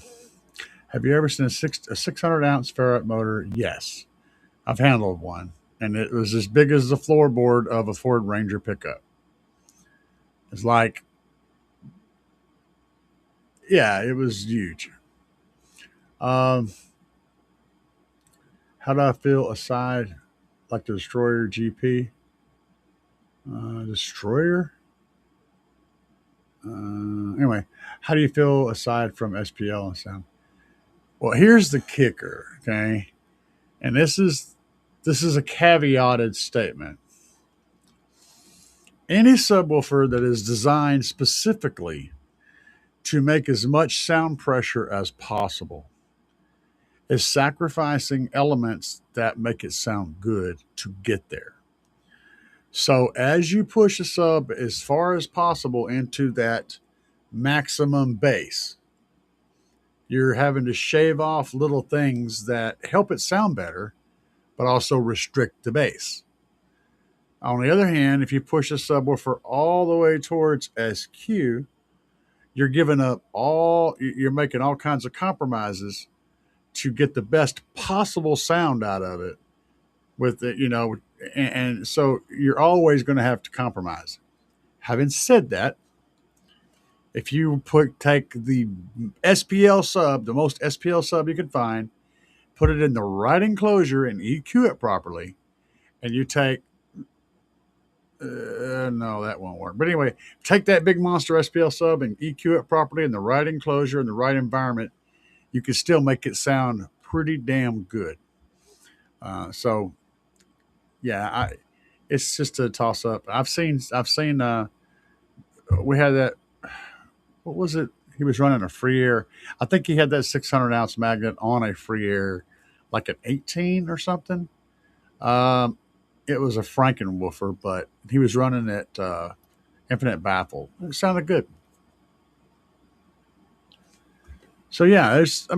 Speaker 1: Have you ever seen a 600 ounce ferrite motor? Yes, I've handled one, and it was as big as the floorboard of a Ford Ranger pickup. It's like, yeah, it was huge. Um, how do I feel aside like the Destroyer GP? Destroyer? Anyway, how do you feel aside from SPL and sound? Well, here's the kicker, okay? And this is a caveated statement. Any subwoofer that is designed specifically to make as much sound pressure as possible is sacrificing elements that make it sound good to get there. So as you push a sub as far as possible into that maximum bass, you're having to shave off little things that help it sound better, but also restrict the bass. On the other hand, if you push a subwoofer all the way towards SQ, you're making all kinds of compromises to get the best possible sound out of it with it, and so you're always going to have to compromise. Having said that, if you take the SPL sub, the most SPL sub you can find, put it in the right enclosure and EQ it properly, and you take no, that won't work. But anyway, take that big monster SPL sub and EQ it properly in the right enclosure in the right environment. You can still make it sound pretty damn good. So yeah, it's just a toss up. I've seen. We had that. What was it? He was running a free air. I think he had that 600 ounce magnet on a free air, like an 18 or something. Um, it was a Frankenwoofer, but he was running it infinite baffle. It sounded good. So yeah, it's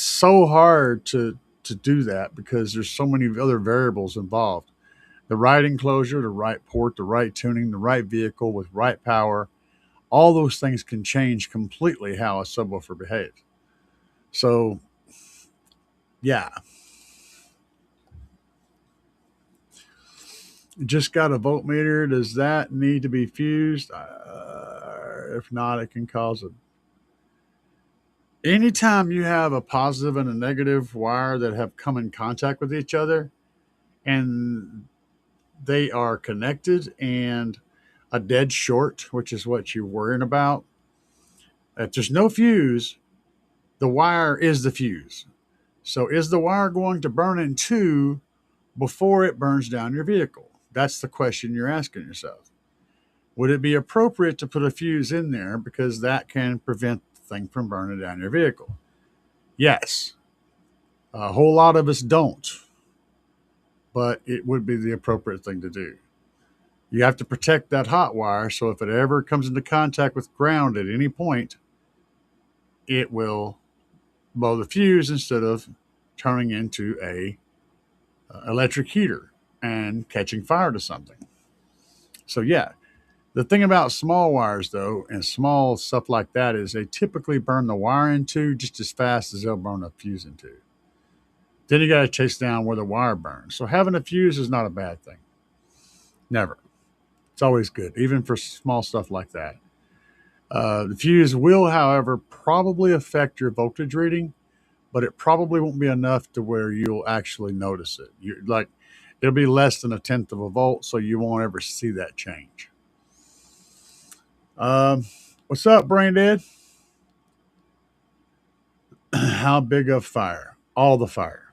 Speaker 1: so hard to do that because there's so many other variables involved. The right enclosure, the right port, the right tuning, the right vehicle with right power, all those things can change completely how a subwoofer behaves. So yeah, just got a voltmeter. Does that need to be fused? If not, it can cause a. Anytime you have a positive and a negative wire that have come in contact with each other and they are connected and a dead short, which is what you're worrying about, if there's no fuse, the wire is the fuse. So is the wire going to burn in two before it burns down your vehicle? That's the question you're asking yourself. Would it be appropriate to put a fuse in there because that can prevent the thing from burning down your vehicle? Yes. A whole lot of us don't, but it would be the appropriate thing to do. You have to protect that hot wire so if it ever comes into contact with ground at any point, it will blow the fuse instead of turning into a electric heater and catching fire to something. So yeah, the thing about small wires though and small stuff like that is they typically burn the wire into just as fast as they'll burn a fuse into. Then you got to chase down where the wire burns. So having a fuse is not a bad thing. Never. It's always good, even for small stuff like that. The fuse will, however, probably affect your voltage reading, but it probably won't be enough to where you'll actually notice it. It'll be less than a tenth of a volt, so you won't ever see that change. Um, what's up, Brain Dead? How big of fire? All the fire.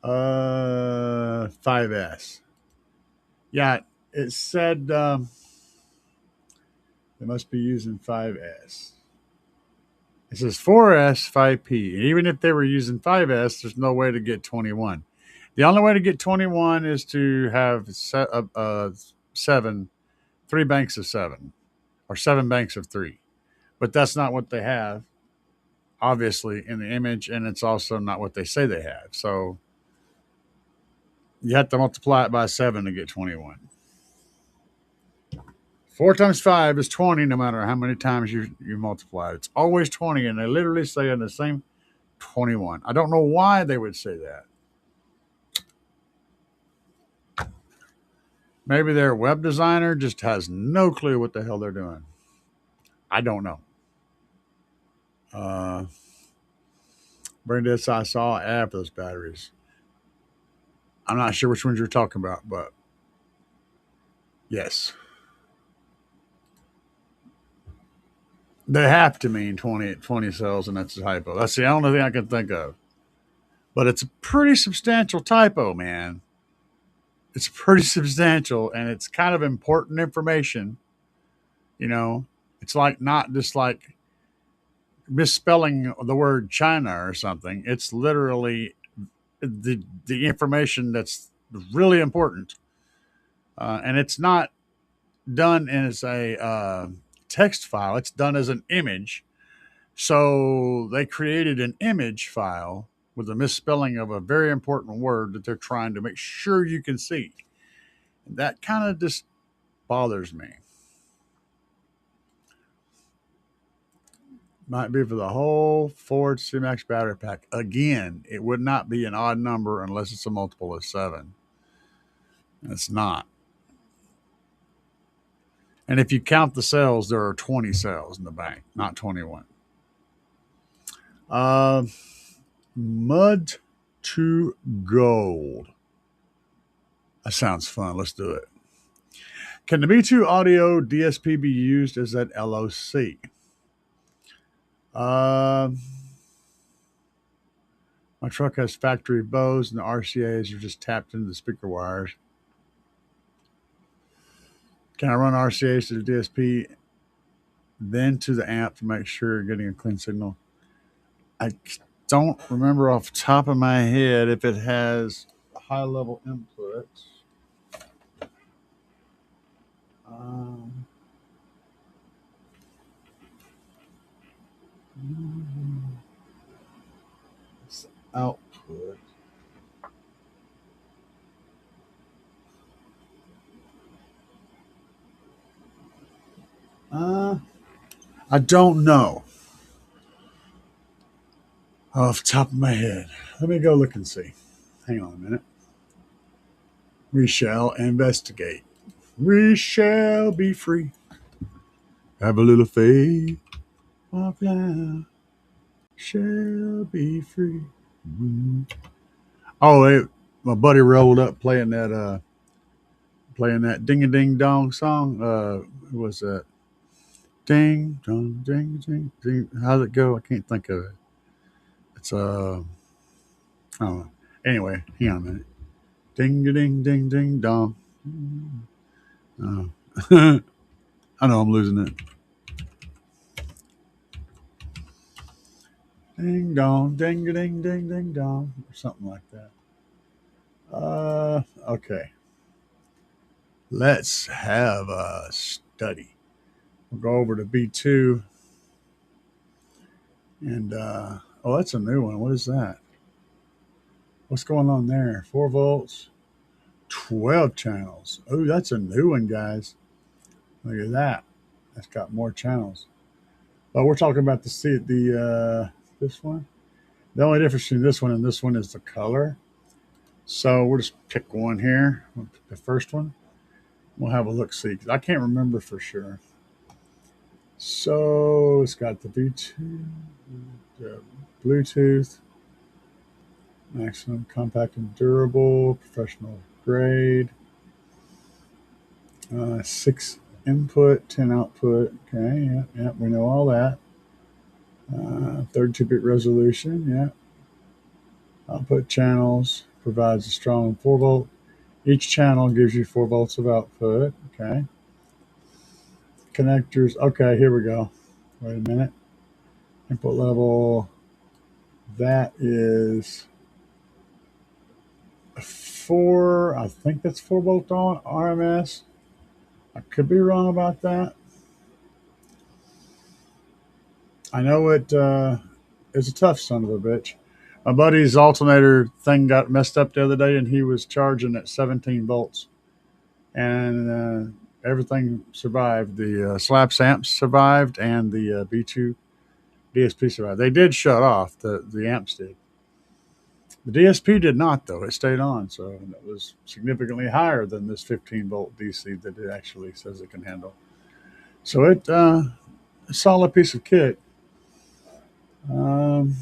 Speaker 1: 5S. Yeah, it said they must be using 5S. It says 4S, 5P. And even if they were using 5S, there's no way to get 21. The only way to get 21 is to have seven, three banks of seven, or seven banks of three. But that's not what they have, obviously, in the image, and it's also not what they say they have. So you have to multiply it by seven to get 21. 4 times 5 is 20, no matter how many times you multiply it. It's always 20, and they literally say in the same 21. I don't know why they would say that. Maybe their web designer just has no clue what the hell they're doing. I don't know. Uh, Brenda, I saw an ad for those batteries. I'm not sure which ones you're talking about, but yes. They have to mean 20 cells, and that's a typo. That's the only thing I can think of. But it's a pretty substantial typo, man. It's pretty substantial, and it's kind of important information. You know, it's like not just like misspelling the word China or something. It's literally the information that's really important, and it's not done as a text file. It's done as an image. So they created an image file with a misspelling of a very important word that they're trying to make sure you can see. And that kind of just bothers me. Might be for the whole Ford C-Max battery pack. Again, it would not be an odd number unless it's a multiple of seven. It's not. And if you count the cells, there are 20 cells in the bank, not 21. Uh, mud to gold. That sounds fun. Let's do it. Can the B2 audio DSP be used as that LOC? Uh, my truck has factory Bose, and the RCAs are just tapped into the speaker wires. Can I run RCAs to the DSP, then to the amp to make sure you're getting a clean signal? I don't remember off the top of my head if it has high level inputs. Um, output. I don't know off the top of my head. Let me go look and see. Hang on a minute. We shall investigate. We shall be free. Have a little faith. Offline. Shall be free. Mm-hmm. Oh, my buddy rolled up playing that ding a ding dong song. What was that? Ding dong ding ding ding. How's it go? I can't think of it. It's I don't know. Anyway, hang on a minute. Ding a ding ding ding dong. I know I'm losing it. Ding dong, ding a ding ding ding dong, or something like that. Okay. Let's have a study. We'll go over to B2 and oh, that's a new one. What is that? What's going on there? 4 volts, 12 channels. Oh, that's a new one, guys. Look at that. That's got more channels. But we're talking about this one. The only difference between this one and this one is the color. So we'll just pick one here. We'll pick the first one. We'll have a look see because I can't remember for sure. So it's got the V2, the Bluetooth, maximum compact and durable, professional grade, 6 input, 10 output. Okay, yeah, we know all that. 32-bit resolution, yeah. Output channels provides a strong 4 volt. Each channel gives you 4 volts of output. Okay. Connectors. Okay, here we go. Wait a minute. Input level. That is 4. I think that's 4 volt on RMS. I could be wrong about that. I know it is a tough son of a bitch. My buddy's alternator thing got messed up the other day, and he was charging at 17 volts, and everything survived. The Slaps amps survived, and the B2 DSP survived. They did shut off. The amps did. The DSP did not, though. It stayed on, so it was significantly higher than this 15 volt DC that it actually says it can handle. So it's a solid piece of kit. Um,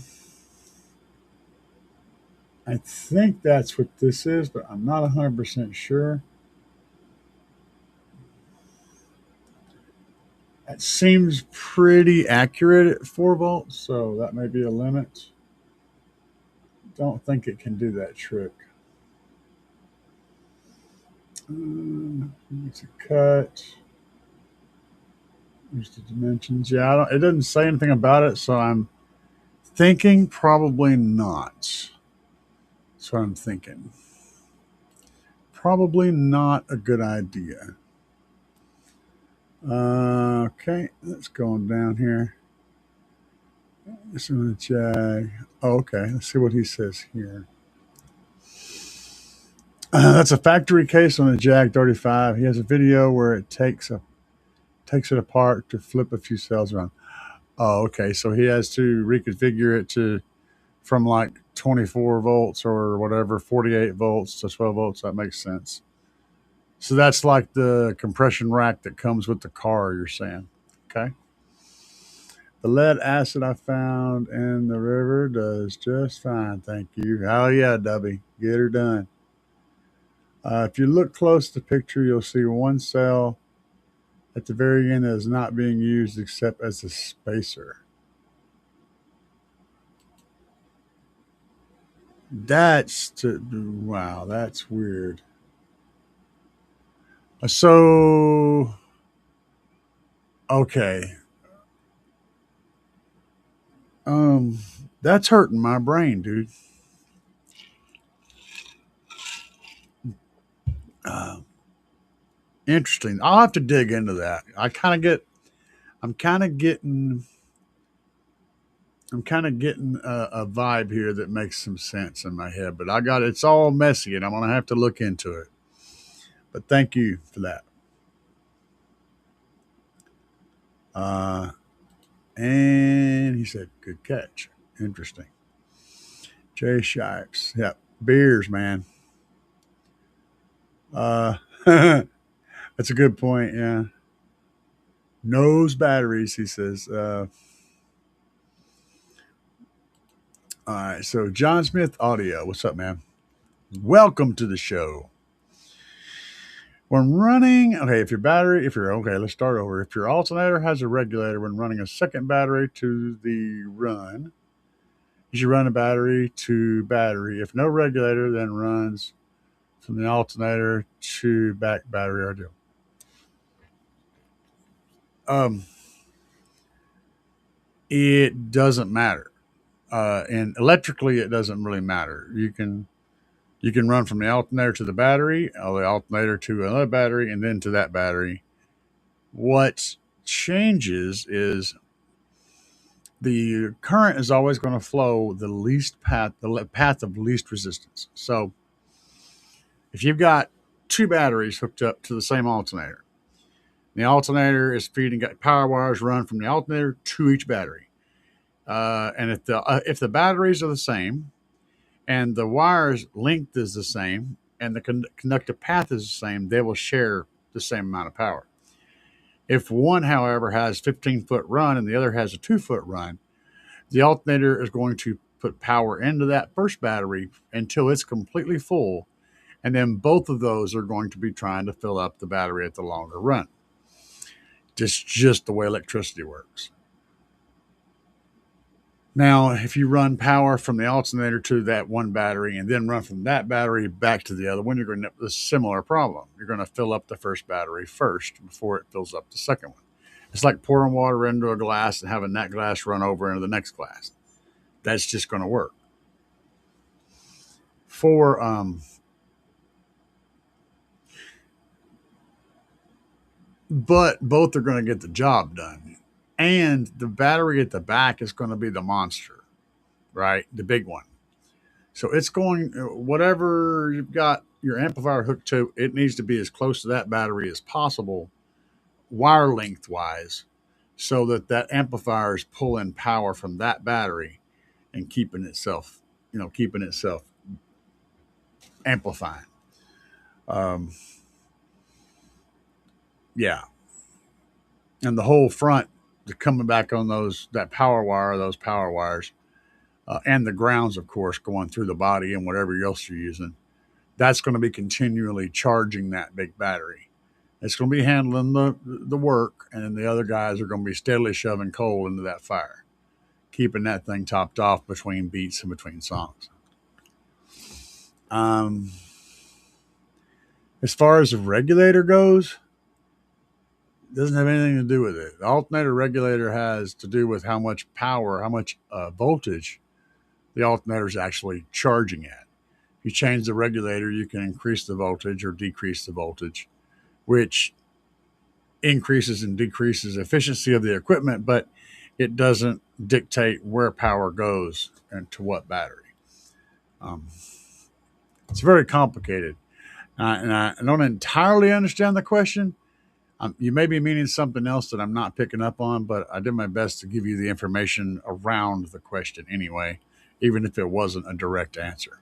Speaker 1: I think that's what this is, but I'm not 100% sure. It seems pretty accurate at 4 volts, so that may be a limit. Don't think it can do that trick. It's a cut. There's the dimensions. Yeah, it doesn't say anything about it, so I'm thinking probably not. That's what I'm thinking. Probably not a good idea. Okay, let's go on down here. This is a Jag. Oh, okay, let's see what he says here. That's a factory case on a Jag 35. He has a video where it takes it apart to flip a few cells around. Oh, okay. So he has to reconfigure it to from like 24 volts or whatever, 48 volts to 12 volts. That makes sense. So that's like the compression rack that comes with the car, you're saying. Okay. The lead acid I found in the river does just fine, thank you. Oh yeah, Dubby, get her done. If you look close at the picture, you'll see one cell at the very end that is not being used except as a spacer. Wow, that's weird. So okay, um, that's hurting my brain, dude. Uh, Interesting. I'll have to dig into that. I'm kind of getting, I'm kind of getting a vibe here that makes some sense in my head, but it's all messy and I'm going to have to look into it. But thank you for that. Uh, and he said, good catch. Interesting. Jay Shipes. Yep. Beers, man. Uh, that's a good point. Yeah. Nose batteries, he says. All right. So, John Smith Audio. What's up, man? Welcome to the show. When running, okay, let's start over. If your alternator has a regulator when running a second battery to the run, you should run a battery to battery. If no regulator, then runs from the alternator to back battery or do. Um, it doesn't matter. And electrically, it doesn't really matter. You can run from the alternator to the battery, or the alternator to another battery, and then to that battery. What changes is the current is always going to flow the path of least resistance. So if you've got two batteries hooked up to the same alternator, the alternator is feeding power wires run from the alternator to each battery. And if the batteries are the same and the wires length is the same and the conductive path is the same, they will share the same amount of power. If one, however, has 15-foot run and the other has a 2-foot run, the alternator is going to put power into that first battery until it's completely full, and then both of those are going to be trying to fill up the battery at the longer run. Just the way electricity works. Now, if you run power from the alternator to that one battery and then run from that battery back to the other one, you're going to have a similar problem. You're going to fill up the first battery first before it fills up the second one. It's like pouring water into a glass and having that glass run over into the next glass. That's just going to work. For But both are going to get the job done, and the battery at the back is going to be the monster, right? The big one. So it's going whatever you've got your amplifier hooked to. It needs to be as close to that battery as possible, wire length wise, so that that amplifier is pulling power from that battery and keeping itself amplifying. Um, yeah, and the whole front coming back on those power wires, and the grounds, of course, going through the body and whatever else you're using. That's going to be continually charging that big battery. It's going to be handling the work, and then the other guys are going to be steadily shoving coal into that fire, keeping that thing topped off between beats and between songs. Um, as far as the regulator goes, it doesn't have anything to do with it. The alternator regulator has to do with how much power, how much voltage the alternator is actually charging at. If you change the regulator, you can increase the voltage or decrease the voltage, which increases and decreases efficiency of the equipment, but it doesn't dictate where power goes and to what battery. Um, it's very complicated. And I don't entirely understand the question. You may be meaning something else that I'm not picking up on, but I did my best to give you the information around the question anyway, even if it wasn't a direct answer.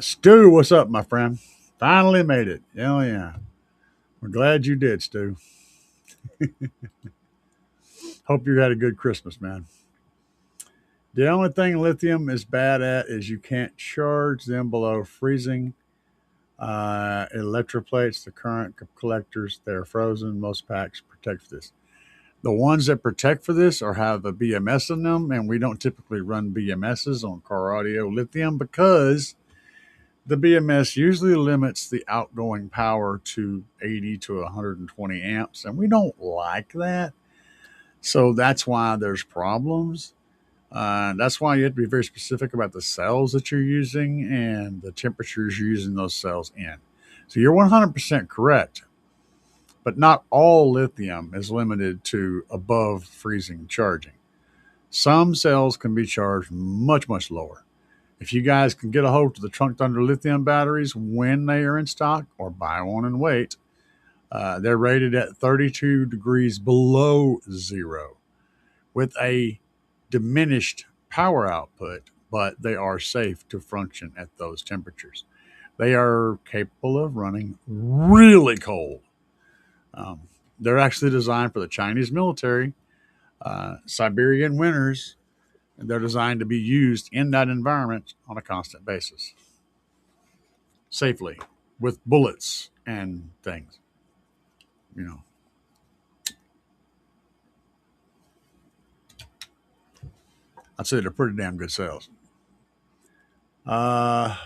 Speaker 1: Stu, what's up, my friend? Finally made it. Hell yeah. We're glad you did, Stu. Hope you had a good Christmas, man. The only thing lithium is bad at is you can't charge them below freezing. It electroplates the current collectors. They're frozen. Most packs protect for this. The ones that protect for this or have a BMS in them, and we don't typically run BMSs on car audio lithium because the BMS usually limits the outgoing power to 80 to 120 amps, and we don't like that. So that's why there's problems. That's why you have to be very specific about the cells that you're using and the temperatures you're using those cells in. So you're 100% correct, but not all lithium is limited to above freezing charging. Some cells can be charged much, much lower. If you guys can get a hold of the Trunk Thunder lithium batteries when they are in stock, or buy one and wait, they're rated at 32 degrees below zero with a diminished power output, but they are safe to function at those temperatures. They are capable of running really cold. Um, they're actually designed for the Chinese military, Siberian winters, and they're designed to be used in that environment on a constant basis, safely, with bullets and things. You know, I'd say they're pretty damn good sales. Uh,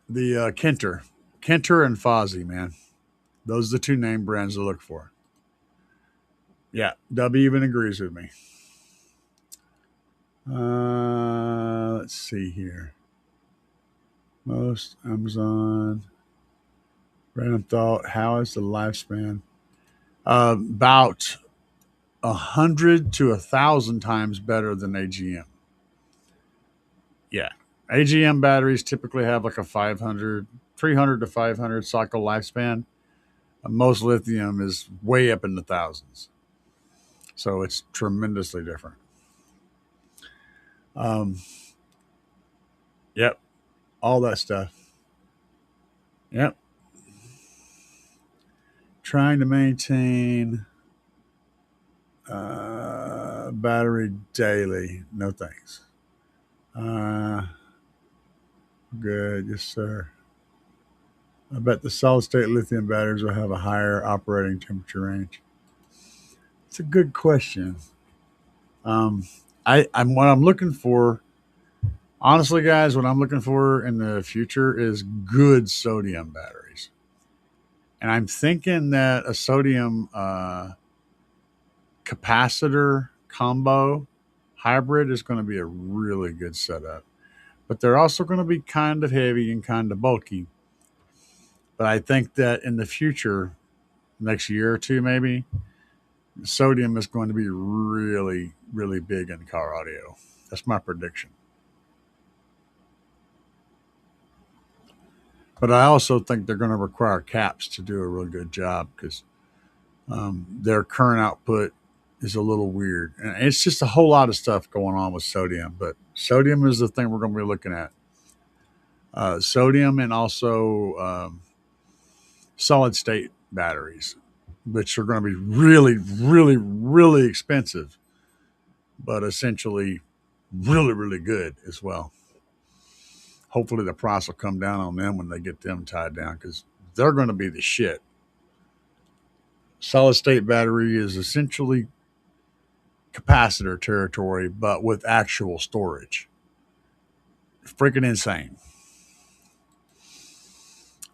Speaker 1: the Kenter and Fozzy, man. Those are the two name brands to look for. Yeah, W even agrees with me. Let's see here. Most Amazon. Random thought. How is the lifespan? About 100 to 1,000 times better than AGM. Yeah. AGM batteries typically have like a 500, 300 to 500 cycle lifespan. Most lithium is way up in the thousands. So it's tremendously different. Um, yep. All that stuff. Yep. Trying to maintain battery daily. No thanks. Uh, good. Yes, sir. I bet the solid state lithium batteries will have a higher operating temperature range. It's a good question. Um, I'm what I'm looking for. Honestly, guys, what I'm looking for in the future is good sodium batteries, and I'm thinking that a sodium capacitor combo hybrid is going to be a really good setup. But they're also going to be kind of heavy and kind of bulky. But I think that in the future, next year or two maybe, sodium is going to be really, really big in car audio. That's my prediction. But I also think they're going to require caps to do a really good job because their current output is a little weird. And it's just a whole lot of stuff going on with sodium. But sodium is the thing we're going to be looking at. Sodium and also solid state batteries, which are going to be really, really, really expensive, but essentially really, really good as well. Hopefully, the price will come down on them when they get them tied down because they're going to be the shit. Solid state battery is essentially capacitor territory, but with actual storage. Freaking insane.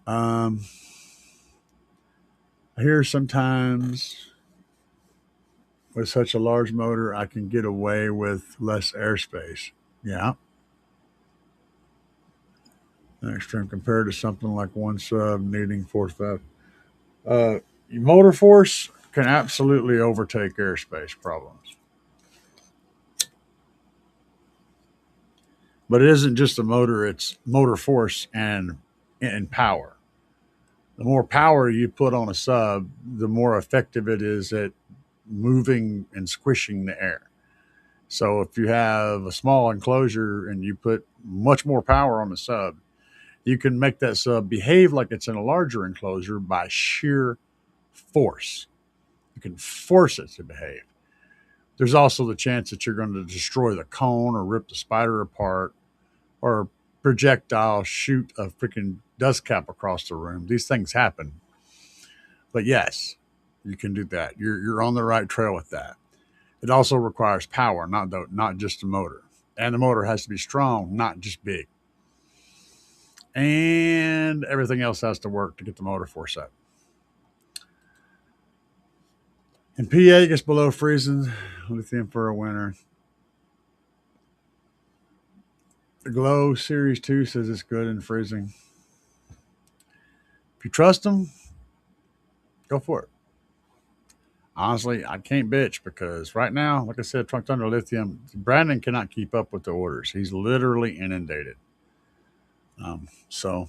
Speaker 1: Um, I hear sometimes with such a large motor, I can get away with less airspace. Yeah. Extreme compared to something like one sub needing 45. Motor force can absolutely overtake airspace problems. But it isn't just the motor, it's motor force and power. The more power you put on a sub, the more effective it is at moving and squishing the air. So if you have a small enclosure and you put much more power on the sub, you can make that sub behave like it's in a larger enclosure by sheer force. You can force it to behave. There's also the chance that you're going to destroy the cone or rip the spider apart or projectile shoot a freaking dust cap across the room. These things happen. But yes, you can do that. You're on the right trail with that. It also requires power, not just a motor. And the motor has to be strong, not just big. And everything else has to work to get the motor force up. And PA gets below freezing, lithium for a winter. The Glow Series 2 says it's good in freezing. If you trust them, go for it. Honestly, I can't bitch because right now, like I said, Trunk Thunder Lithium, Brandon cannot keep up with the orders. He's literally inundated. So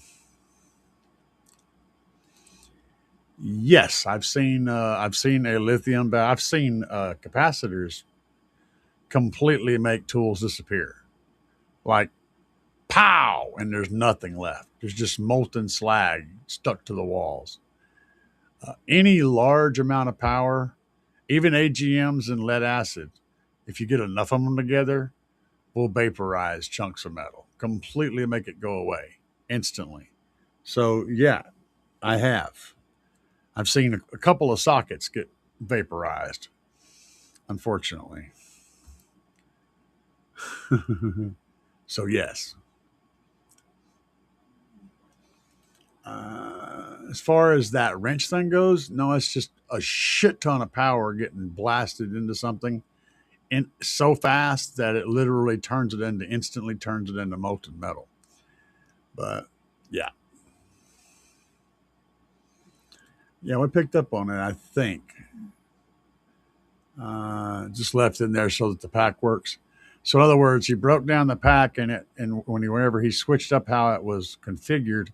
Speaker 1: yes, I've seen a lithium, but I've seen capacitors completely make tools disappear. Like pow, and there's nothing left. There's just molten slag stuck to the walls. Any large amount of power, even AGMs and lead acid, if you get enough of them together, will vaporize chunks of metal, completely make it go away instantly. So yeah, I have. I've seen a couple of sockets get vaporized, unfortunately. So yes. As far as that wrench thing goes, no, it's just a shit ton of power getting blasted into something in so fast that it literally instantly turns it into molten metal. But yeah, yeah, we picked up on it. I think just left in there so that the pack works. So in other words, he broke down the pack and whenever he switched up how it was configured,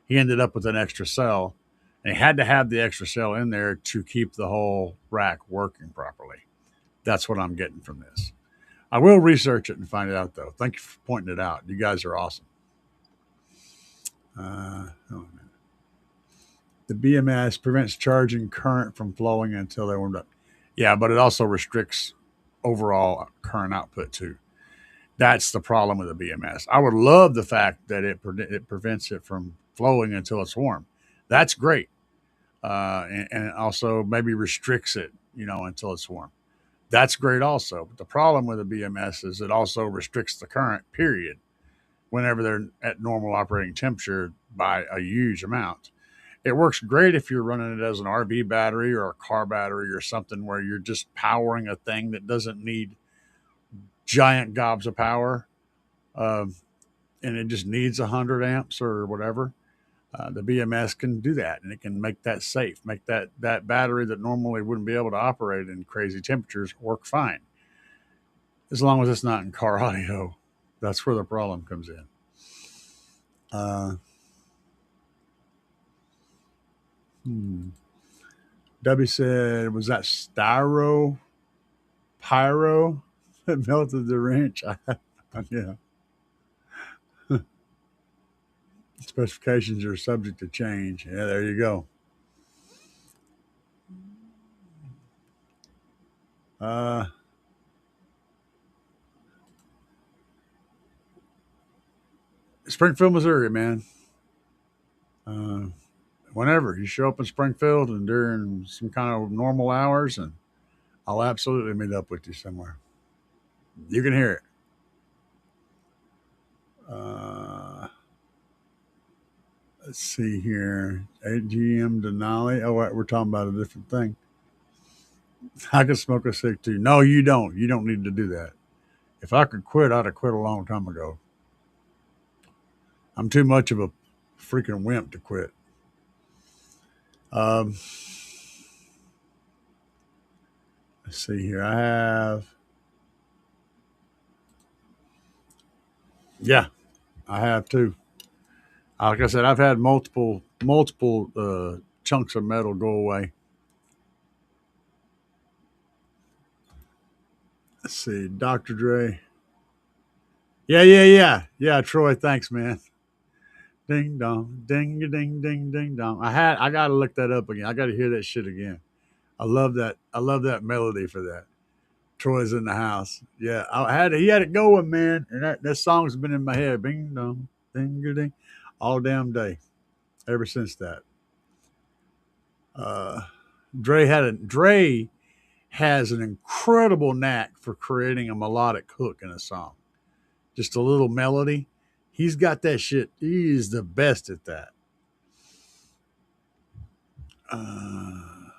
Speaker 1: he ended up with an extra cell. And he had to have the extra cell in there to keep the whole rack working properly. That's what I'm getting from this. I will research it and find it out, though. Thank you for pointing it out. You guys are awesome. Oh, the BMS prevents charging current from flowing until they're warmed up. Yeah, but it also restricts overall current output too. That's the problem with the BMS. I would love the fact that it prevents it from flowing until it's warm. That's great, and also maybe restricts it, until it's warm. That's great also. But the problem with the BMS is it also restricts the current. Period. Whenever they're at normal operating temperature by a huge amount. It works great if you're running it as an RV battery or a car battery or something where you're just powering a thing that doesn't need giant gobs of power, um, and it just needs 100 amps or whatever. The BMS can do that, and it can make that safe, make that battery that normally wouldn't be able to operate in crazy temperatures work fine, as long as it's not in car audio. That's where the problem comes in. Uh, hmm. Debbie said, "Was that styro pyro that melted the wrench?" Yeah. Specifications are subject to change. Yeah, there you go. Uh, Springfield, Missouri, man. Uh, Whenever you show up in Springfield and during some kind of normal hours, and I'll absolutely meet up with you somewhere. You can hear it. Uh, let's see here. AGM Denali. Oh, wait, we're talking about a different thing. I can smoke a cig too. No, you don't. You don't need to do that. If I could quit, I'd have quit a long time ago. I'm too much of a freaking wimp to quit. Um, let's see here. I have, yeah, I have too. Like I said, I've had multiple chunks of metal go away. Let's see, Dr. Dre. Yeah. Troy, thanks, man. Ding dong, ding ding ding ding dong. I gotta look that up again. I gotta hear that shit again. I love that. I love that melody for that. Troy's in the house. Yeah, he had it going, man. And that song's been in my head. Bing dong, ding ding, all damn day. Ever since that. Uh, Dre has an incredible knack for creating a melodic hook in a song. Just a little melody. He's got that shit. He's the best at that. Uh,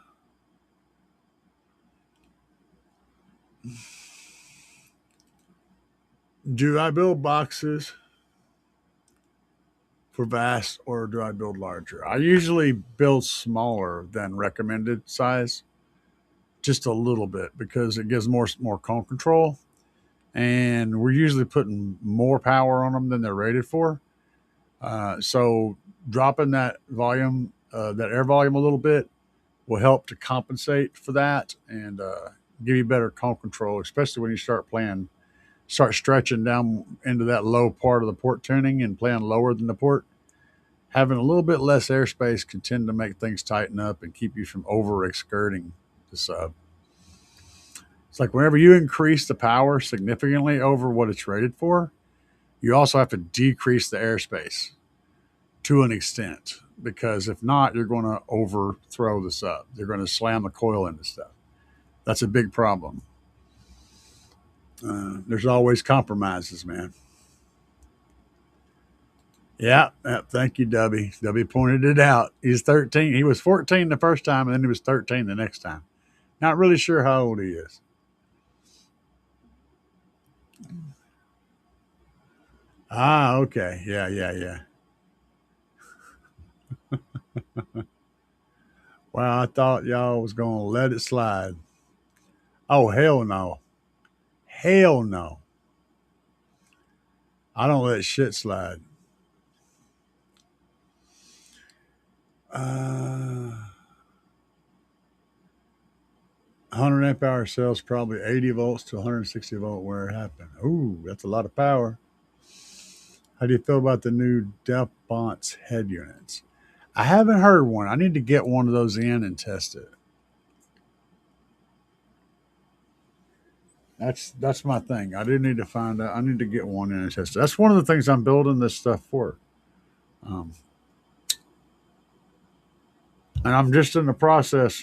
Speaker 1: do I build boxes for vast or do I build larger? I usually build smaller than recommended size, just a little bit because it gives more control, and we're usually putting more power on them than they're rated for. So dropping that air volume a little bit will help to compensate for that and give you better cone control, especially when you start stretching down into that low part of the port tuning and playing lower than the port. Having a little bit less airspace can tend to make things tighten up and keep you from over excurting the sub. It's like whenever you increase the power significantly over what it's rated for, you also have to decrease the airspace to an extent because if not, you're going to overthrow the sub. You're going to slam the coil into stuff. That's a big problem. There's always compromises, man. Yeah. Thank you, Dubby. Dubby pointed it out. He's 13. He was 14 the first time, and then he was 13 the next time. Not really sure how old he is. Ah, okay. Yeah. Well, I thought y'all was going to let it slide. Oh, hell no. Hell no. I don't let shit slide. 100 amp hour cells, probably 80 volts to 160 volt where it happened. Ooh, that's a lot of power. How do you feel about the new Dupont head units? I haven't heard one. I need to get one of those in and test it. That's my thing. I do need to find out. I need to get one in and test it. That's one of the things I'm building this stuff for. Um, and I'm just in the process.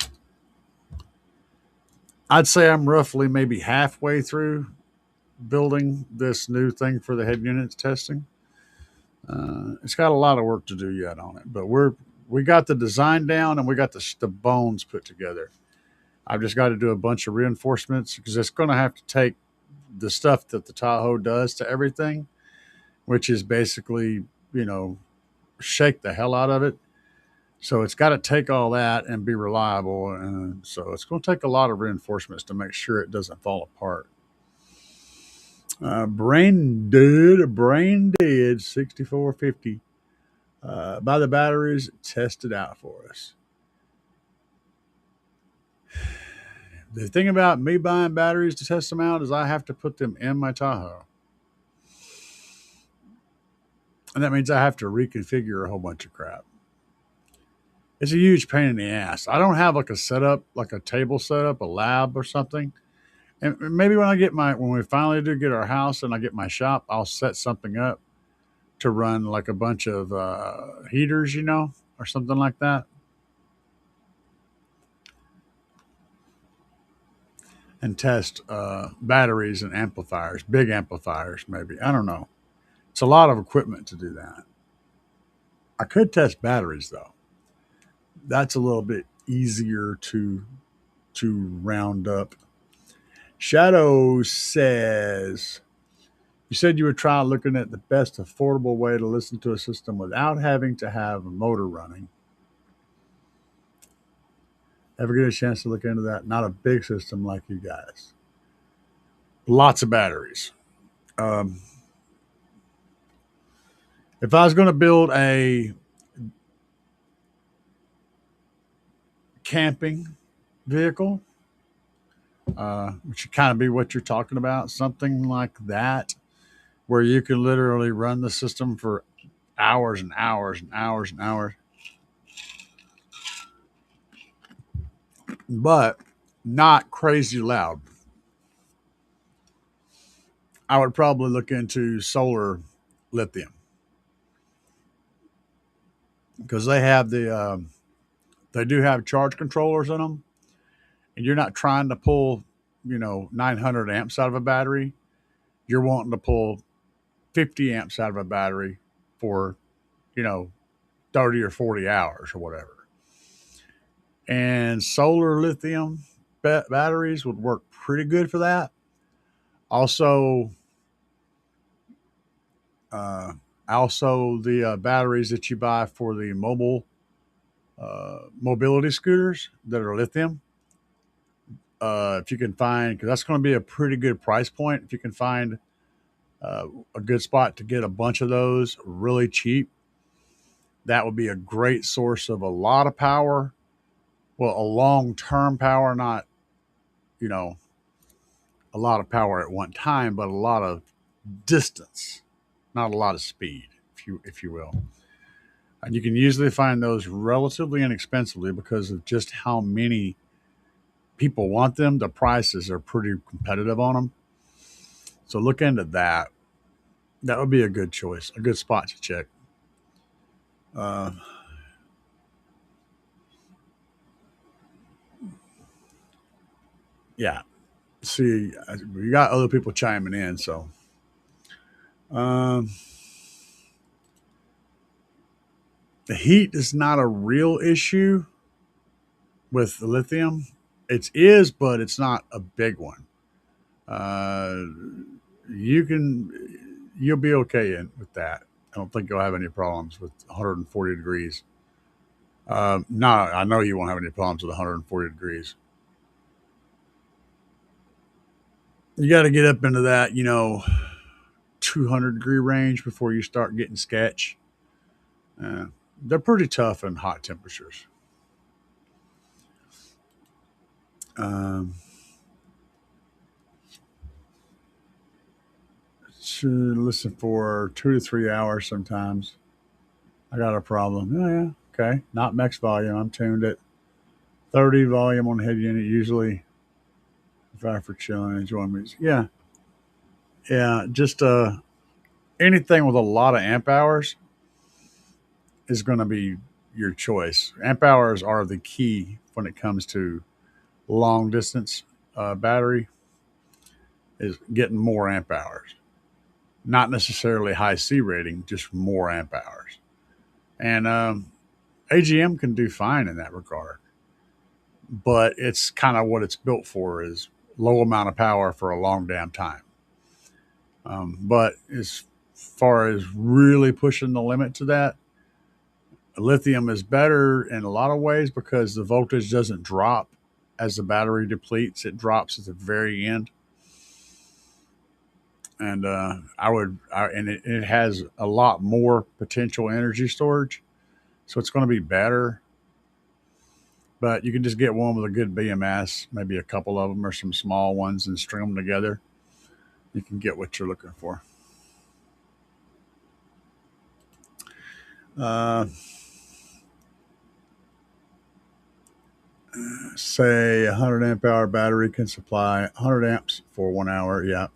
Speaker 1: I'd say I'm roughly maybe halfway through building this new thing for the head units testing. It's got a lot of work to do yet on it, but we got the design down and we got the bones put together. I've just got to do a bunch of reinforcements because it's going to have to take the stuff that the Tahoe does to everything, which is basically, you know, shake the hell out of it. So it's got to take all that and be reliable. And so it's going to take a lot of reinforcements to make sure it doesn't fall apart. Brain dead, 6450. Buy the batteries, test it out for us. The thing about me buying batteries to test them out is I have to put them in my Tahoe. And that means I have to reconfigure a whole bunch of crap. It's a huge pain in the ass. I don't have like a setup, like a table setup, a lab or something. And maybe when we finally do get our house and I get my shop, I'll set something up to run like a bunch of heaters, or something like that. And test batteries and amplifiers, big amplifiers, maybe. I don't know. It's a lot of equipment to do that. I could test batteries though. That's a little bit easier to round up. Shadow says, you said you would try looking at the best affordable way to listen to a system without having to have a motor running. Ever get a chance to look into that? Not a big system like you guys. Lots of batteries. Um, if I was going to build a camping vehicle, which would kind of be what you're talking about, something like that, where you can literally run the system for hours and hours and hours and hours, but not crazy loud. I would probably look into solar lithium because they do have charge controllers in them, and you're not trying to pull 900 amps out of a battery. You're wanting to pull 50 amps out of a battery for you know 30 or 40 hours or whatever. And solar lithium batteries would work pretty good for that. Also, uh, the batteries that you buy for the mobility scooters that are lithium. If you can find, because that's going to be a pretty good price point. If you can find uh, a good spot to get a bunch of those really cheap, that would be a great source of a lot of power. Well, a long term power, not you know a lot of power at one time, but a lot of distance, not a lot of speed, if you will. And you can usually find those relatively inexpensively because of just how many people want them. The prices are pretty competitive on them. So look into that. That would be a good choice, a good spot to check. Uh, yeah. See, we got other people chiming in. So um, the heat is not a real issue with the lithium. It is, but it's not a big one. Uh, you'll be okay with that. I don't think you'll have any problems with 140 degrees. No, I know you won't have any problems with 140 degrees. You got to get up into that, 200-degree range before you start getting sketch. Uh, they're pretty tough in hot temperatures. Um, should listen for 2 to 3 hours sometimes. I got a problem. Oh, yeah. Okay. Not max volume. I'm tuned at 30 volume on the head unit usually. If I for chilling and enjoying music. Yeah. Yeah. Just anything with a lot of amp hours is going to be your choice. Amp hours are the key when it comes to long distance battery, is getting more amp hours. Not necessarily high C rating, just more amp hours. And AGM can do fine in that regard, but it's kind of what it's built for, is low amount of power for a long damn time. But as far as really pushing the limit to that, lithium is better in a lot of ways because the voltage doesn't drop as the battery depletes. It drops at the very end. And it has a lot more potential energy storage, so it's going to be better. But you can just get one with a good BMS, maybe a couple of them or some small ones, and string them together. You can get what you're looking for. Uh, say a 100 amp hour battery can supply 100 amps for 1 hour. Yeah.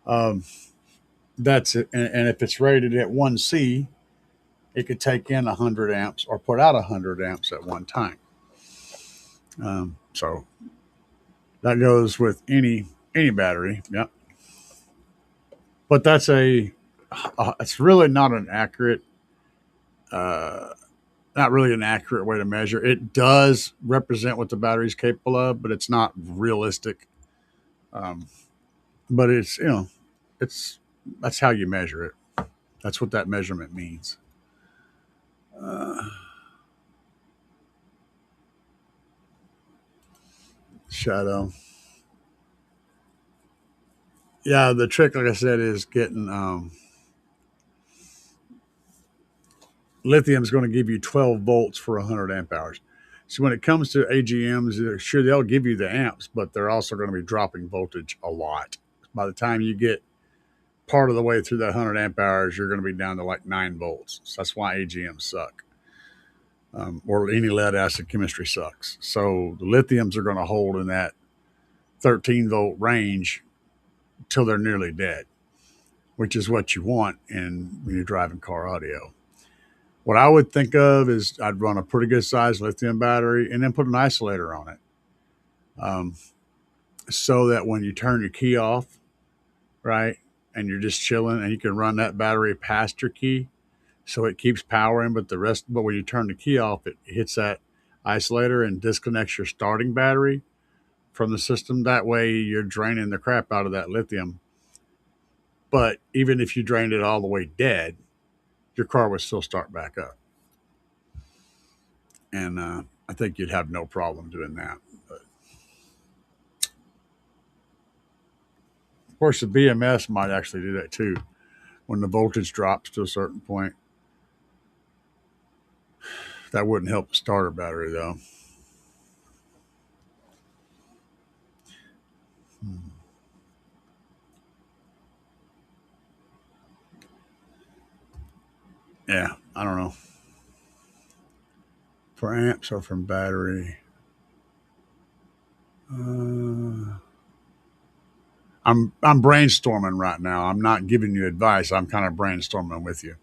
Speaker 1: Um, that's it. And if it's rated at 1C, it could take in 100 amps or put out 100 amps at one time. So that goes with any battery. Yep. But it's really uh, not really an accurate way to measure. It does represent what the battery is capable of, but it's not realistic. Um, but it's that's how you measure it. That's what that measurement means. Uh, Shadow. Yeah, the trick, like I said, is getting lithium is going to give you 12 volts for 100 amp hours. So when it comes to AGMs, sure, they'll give you the amps, but they're also going to be dropping voltage a lot. By the time you get part of the way through that 100 amp hours, you're going to be down to like 9 volts. So that's why AGMs suck. Or any lead acid chemistry sucks. So the lithiums are going to hold in that 13-volt range till they're nearly dead, which is what you want when you're driving car audio. What I would think of is I'd run a pretty good sized lithium battery and then put an isolator on it, um, so that when you turn your key off, right, and you're just chilling, and you can run that battery past your key, so it keeps powering. But when you turn the key off, it hits that isolator and disconnects your starting battery from the system. That way, you're draining the crap out of that lithium. But even if you drained it all the way dead, your car would still start back up. And I think you'd have no problem doing that. But of course, the BMS might actually do that too. When the voltage drops to a certain point, that wouldn't help the starter battery though. Yeah, I don't know. For amps or from battery, uh, I'm brainstorming right now. I'm not giving you advice. I'm kind of brainstorming with you.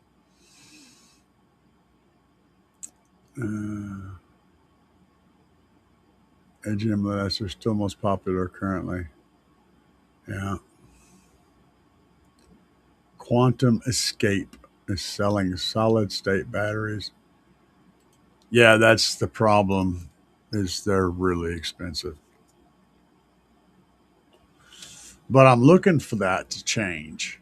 Speaker 1: Uh, AGM LEDs are still most popular currently. Yeah. Quantum Escape is selling solid state batteries. Yeah, that's the problem. Is they're really expensive. But I'm looking for that to change.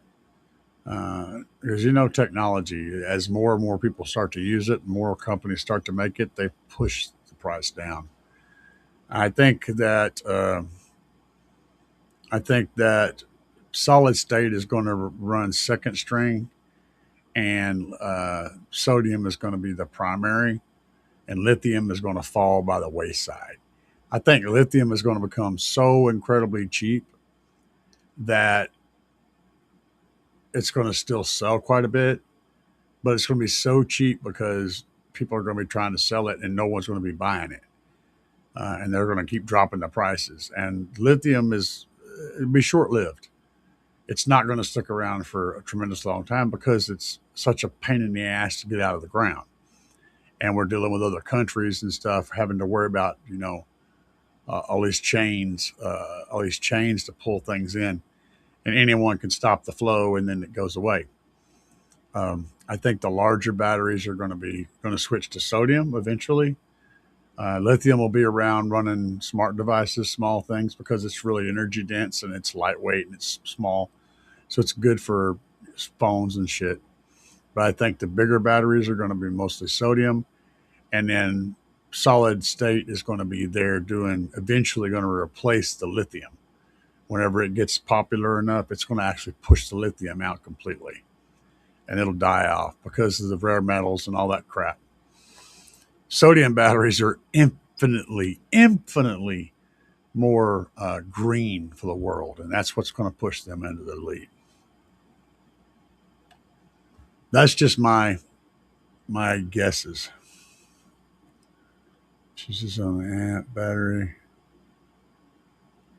Speaker 1: Because technology, as more and more people start to use it, more companies start to make it, they push the price down. I think that I think that solid state is going to run second string, and sodium is going to be the primary, and lithium is going to fall by the wayside. I think lithium is going to become so incredibly cheap that it's going to still sell quite a bit, but it's going to be so cheap because people are going to be trying to sell it and no one's going to be buying it. And they're going to keep dropping the prices. And lithium it'll be short lived. It's not going to stick around for a tremendous long time because it's such a pain in the ass to get out of the ground. And we're dealing with other countries and stuff, having to worry about, all these chains to pull things in, and anyone can stop the flow and then it goes away. I think the larger batteries are going to switch to sodium eventually. Lithium will be around running smart devices, small things, because it's really energy dense and it's lightweight and it's small, so it's good for phones and shit. But I think the bigger batteries are going to be mostly sodium, and then solid state is going to be there doing eventually going to replace the lithium. Whenever it gets popular enough, it's going to actually push the lithium out completely, and it'll die off because of the rare metals and all that crap. Sodium batteries are infinitely more green for the world, and that's what's going to push them into the lead. That's just my guesses. She's just on the amp battery.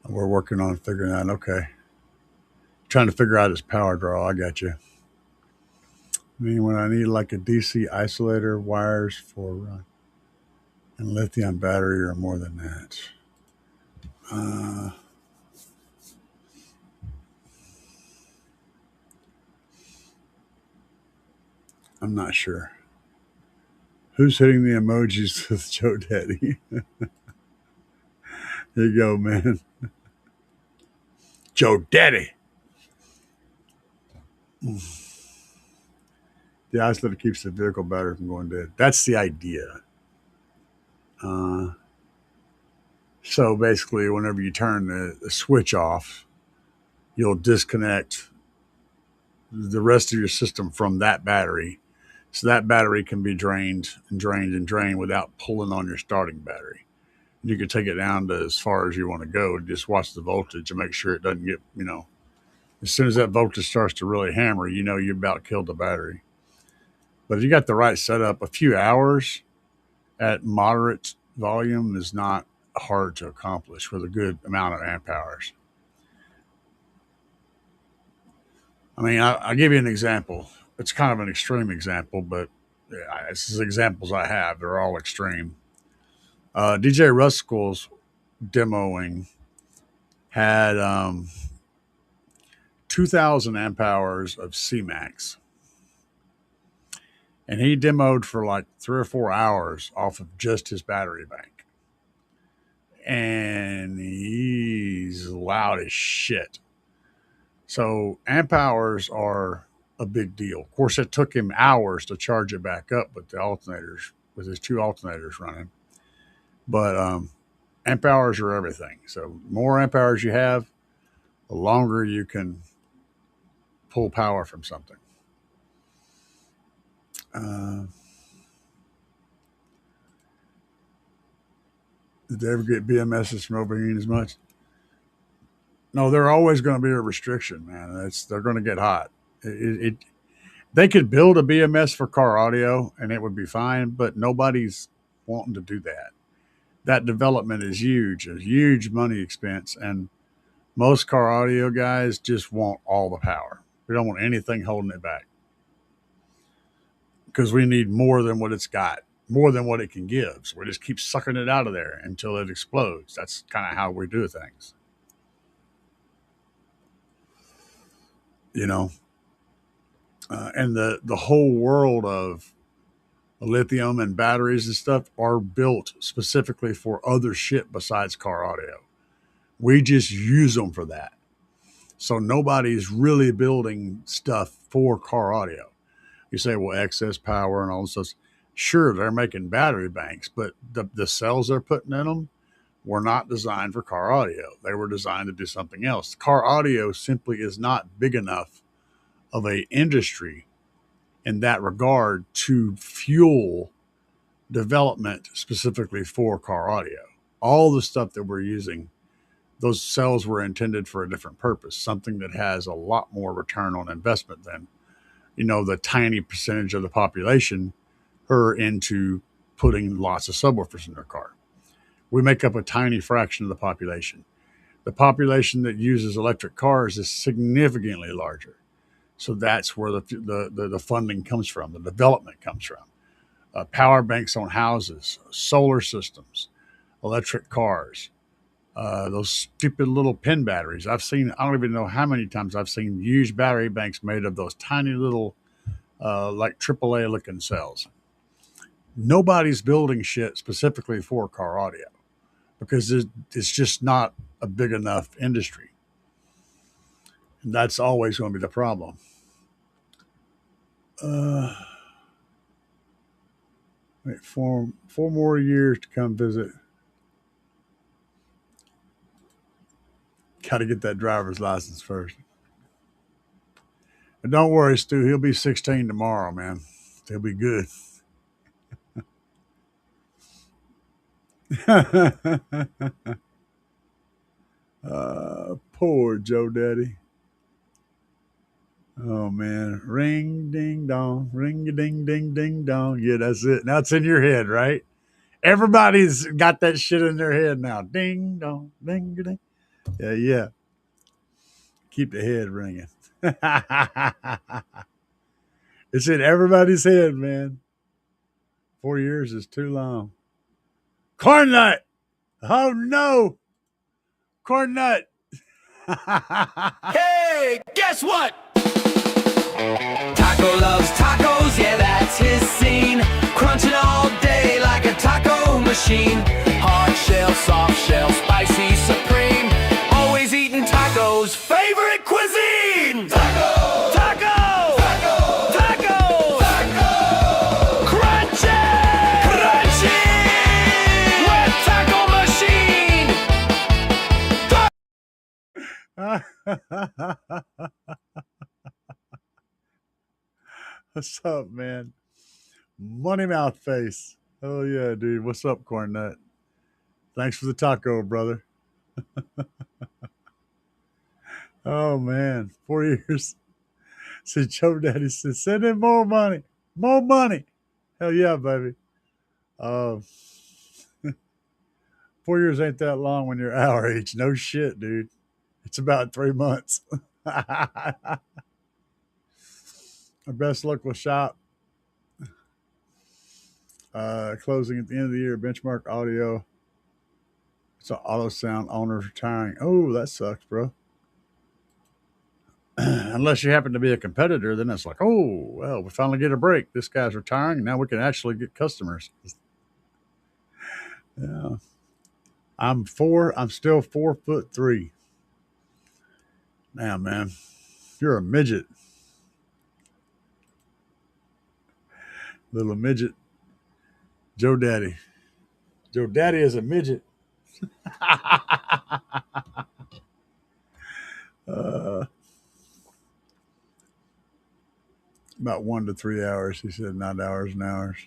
Speaker 1: We're working on figuring out. Okay, trying to figure out his power draw. I got you. I mean, when I need like a DC isolator, wires for and lithium battery or more than that. Uh, I'm not sure. Who's hitting the emojis with Joe Daddy? Here you go, man. Joe Daddy. The isolator keeps the vehicle battery from going dead. That's the idea. Uh, so basically, whenever you turn the switch off, you'll disconnect the rest of your system from that battery. So that battery can be drained and drained and drained without pulling on your starting battery. You can take it down to as far as you want to go and just watch the voltage and make sure it doesn't get, as soon as that voltage starts to really hammer, you about killed the battery. But if you got the right setup, a few hours at moderate volume is not hard to accomplish with a good amount of amp hours. I mean, I'll give you an example. It's kind of an extreme example, but this is examples I have. They're all extreme. DJ Ruskell's demoing had 2,000 amp hours of CMAX. And he demoed for like 3 or 4 hours off of just his battery bank. And he's loud as shit. So amp hours are a big deal. Of course, it took him hours to charge it back up with the alternators, with his 2 alternators running. But amp hours are everything. So the more amp hours you have, the longer you can pull power from something. Did they ever get BMSs from overheating as much? No, they're always going to be a restriction, man. They're going to get hot. They could build a BMS for car audio and it would be fine, but nobody's wanting to do that. That development is huge, a huge money expense, and most car audio guys just want all the power. We don't want anything holding it back because we need more than what it's got, more than what it can give. So we just keep sucking it out of there until it explodes. That's kind of how we do things. And the whole world of lithium and batteries and stuff are built specifically for other shit besides car audio. We just use them for that. So nobody's really building stuff for car audio. You say, well, excess power and all this stuff. Sure, they're making battery banks, but the cells they're putting in them were not designed for car audio. They were designed to do something else. Car audio simply is not big enough of a industry in that regard to fuel development specifically for car audio. All the stuff that we're using, those cells were intended for a different purpose, something that has a lot more return on investment than, the tiny percentage of the population who are into putting lots of subwoofers in their car. We make up a tiny fraction of the population. The population that uses electric cars is significantly larger. So that's where the funding comes from, the development comes from. Power banks on houses, solar systems, electric cars, those stupid little pin batteries. I don't even know how many times I've seen huge battery banks made of those tiny little, like AAA looking cells. Nobody's building shit specifically for car audio because it's just not a big enough industry. And that's always going to be the problem. Wait, 4 more years to come visit. Got to get that driver's license first. But don't worry, Stu. He'll be 16 tomorrow, man. He'll be good. Poor Joe Daddy. Oh man, ring ding dong, ring a ding ding ding dong. Yeah, that's it. Now it's in your head, right? Everybody's got that shit in their head now. Ding dong, ding ding. Yeah. Keep the head ringing. It's in everybody's head, man. 4 years is too long. Corn nut. Oh no, corn nut.
Speaker 2: Hey, guess what? Taco loves tacos, yeah, that's his scene. Crunching all day like a taco machine. Hard shell, soft shell, spicy, supreme. Always eating tacos, favorite cuisine. Taco, taco, taco, taco, taco. Crunchy, crunchy. With taco machine.
Speaker 1: What's up, man? Money mouth face. Oh yeah, dude. What's up, corn nut? Thanks for the taco, brother. Oh man, 4 years. So Joe Daddy said, send in more money. More money. Hell yeah, baby. Uh 4 years ain't that long when you're our age. No shit, dude. It's about 3 months. Our best local shop. Closing at the end of the year. Benchmark Audio. It's an auto sound owner's retiring. Oh, that sucks, bro. Unless you happen to be a competitor, then it's like, oh, well, we finally get a break. This guy's retiring. Now we can actually get customers. Yeah. I'm still 4'3". Damn, man. You're a midget. Little midget. Joe Daddy. Joe Daddy is a midget. uh, about 1 to 3 hours, he said, not hours and hours.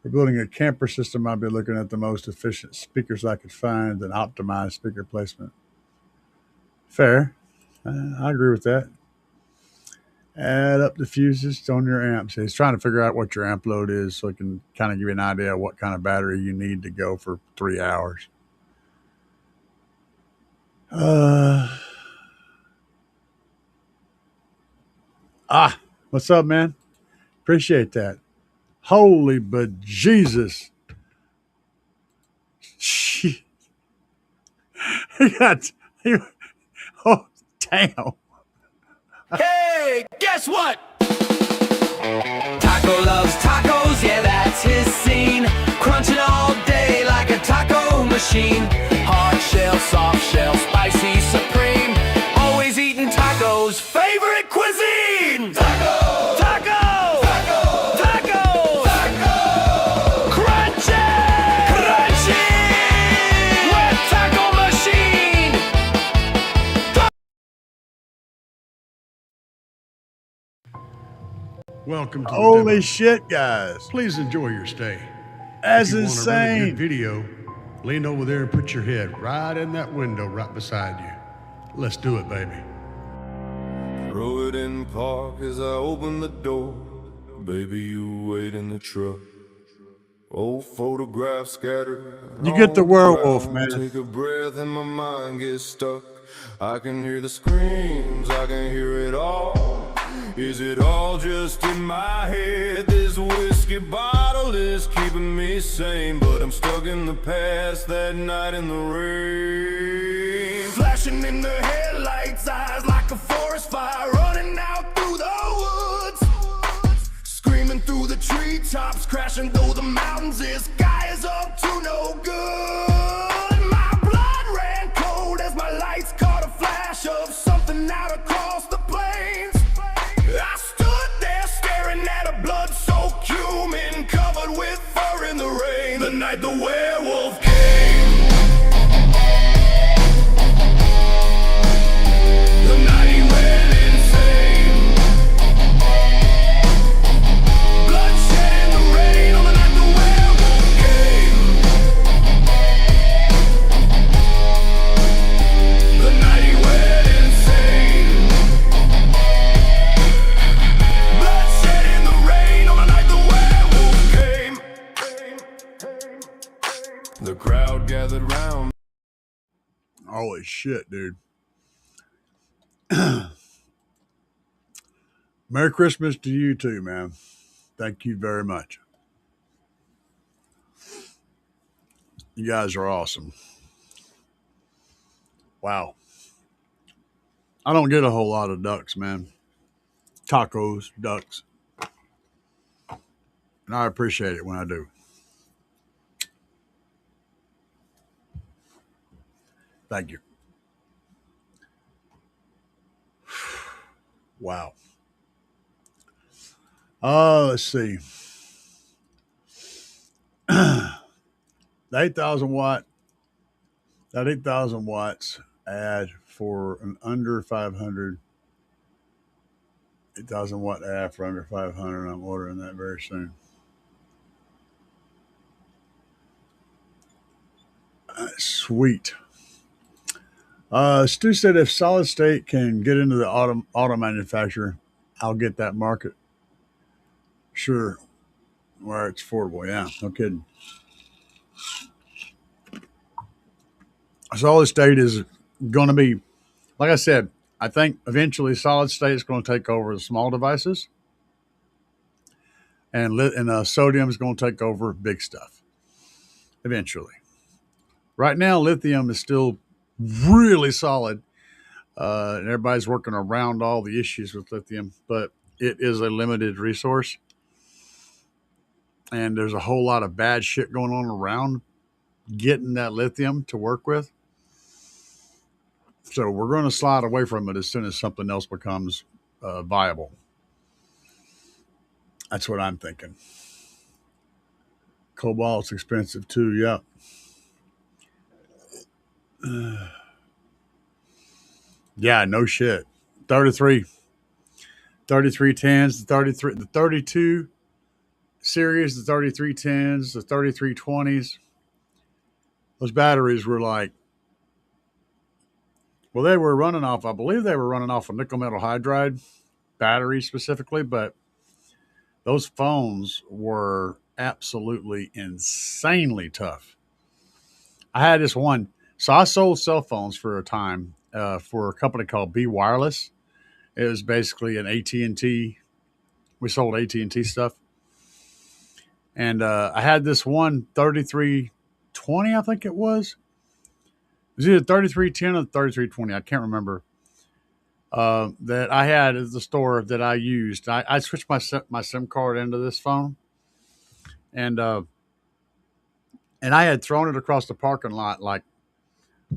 Speaker 1: For building a camper system, I'd be looking at the most efficient speakers I could find and optimize speaker placement. Fair. I agree with that. Add up the fuses on your amp. So he's trying to figure out what your amp load is so he can kind of give you an idea of what kind of battery you need to go for 3 hours. What's up, man? Appreciate that. Holy bejesus. She, he got, he, oh, damn.
Speaker 2: Hey, guess what? Taco loves tacos, yeah, that's his scene. Crunching all day like a taco machine. Hard shell, soft shell, spicy, supreme. Always eating tacos, favorite cuisine. Taco, taco, taco, taco, taco. Crunchy, crunchy. With taco machine.
Speaker 3: Welcome to the
Speaker 1: Holy
Speaker 3: demo.
Speaker 1: shit, guys.
Speaker 3: Please enjoy your stay.
Speaker 1: That's
Speaker 3: if you
Speaker 1: insane.
Speaker 3: want a really good video, lean over there and put your head right in that window right beside you. Let's do it, baby.
Speaker 4: Throw it in park as I open the door. Baby, you wait in the truck. Old photographs scattered.
Speaker 1: You get the
Speaker 4: on
Speaker 1: werewolf,
Speaker 4: ground.
Speaker 1: man.
Speaker 4: Take a breath and my mind gets stuck. I can hear the screams, I can hear it all. Is it all just in my head? This whiskey bottle is keeping me sane, but I'm stuck in the past that night in the rain. Flashing in the headlights, eyes like a forest fire, running out through the woods. Screaming through the treetops, crashing through the mountains. This guy is up to no good. My blood ran cold as my lights caught a flash of something out across the plains. I stood there staring at a blood-soaked human covered with fur in the rain. The night the werewolf came. The night he went insane. Bloodshed in the rain on the night the werewolf came. The night he went insane. Bloodshed in the rain on the night the werewolf came. The crowd gathered round.
Speaker 1: Holy shit, dude. Merry Christmas to you too, man. Thank you very much. You guys are awesome. Wow. I don't get a whole lot of ducks, man. Tacos, ducks. And I appreciate it when I do. Thank you. Wow. Let's see. The 8,000 watt, that 8,000 watts ad for an under 500, 8,000 watt ad for under 500. I'm ordering that very soon. Sweet. Stu said if solid state can get into the auto manufacturer, I'll get that market. Sure, where it's affordable. Yeah, no kidding. Solid state is going to be, like I said, I think eventually solid state is going to take over the small devices, and sodium is going to take over big stuff eventually. Right now, lithium is still really solid, and everybody's working around all the issues with lithium, but it is a limited resource, and there's a whole lot of bad shit going on around getting that lithium to work with. So we're going to slide away from it as soon as something else becomes viable. That's what I'm thinking. Cobalt's expensive too. Yeah. Yeah, no shit. 3310s, the 32 series, the 3310s, the 3320s. Those batteries were like, well, they were running off, I believe they were running off a nickel metal hydride battery specifically, but those phones were absolutely insanely tough. I had this one. So I sold cell phones for a time for a company called B Wireless. It was basically an AT&T. We sold AT&T stuff. And I had this one 3320, I think it was. It was either 3310 or 3320. I can't remember. That I had at the store that I used. I switched my SIM card into this phone. And I had thrown it across the parking lot like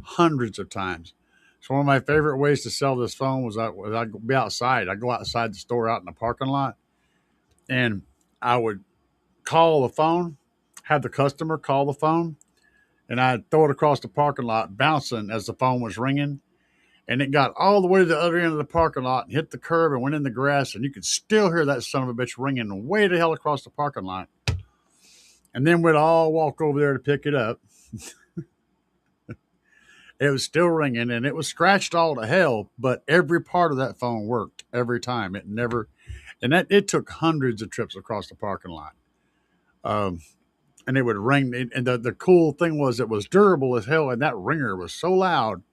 Speaker 1: hundreds of times. So one of my favorite ways to sell this phone was I'd be outside. I'd go outside the store out in the parking lot, and I would call the phone, have the customer call the phone, and I'd throw it across the parking lot, bouncing as the phone was ringing. And it got all the way to the other end of the parking lot and hit the curb and went in the grass, and you could still hear that son of a bitch ringing way the hell across the parking lot. And then we'd all walk over there to pick it up. It was still ringing, and it was scratched all to hell, but every part of that phone worked every time. It took hundreds of trips across the parking lot. And it would ring. And the cool thing was it was durable as hell, and that ringer was so loud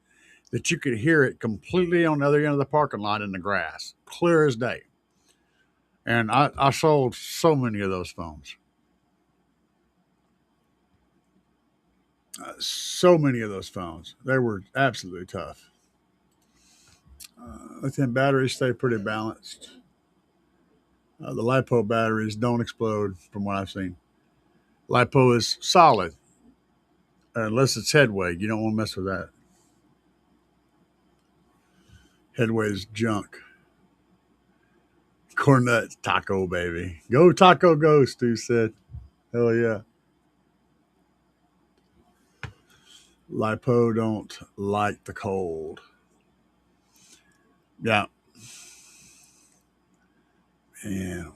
Speaker 1: that you could hear it completely on the other end of the parking lot in the grass, clear as day. And I sold so many of those phones. So many of those phones. They were absolutely tough. Lithium batteries stay pretty balanced. The LiPo batteries don't explode from what I've seen. LiPo is solid. Unless it's headway. You don't want to mess with that. Headway is junk. Corn nuts, taco, baby. Go taco go, Stu said. Hell yeah. LiPo don't like the cold. Yeah. And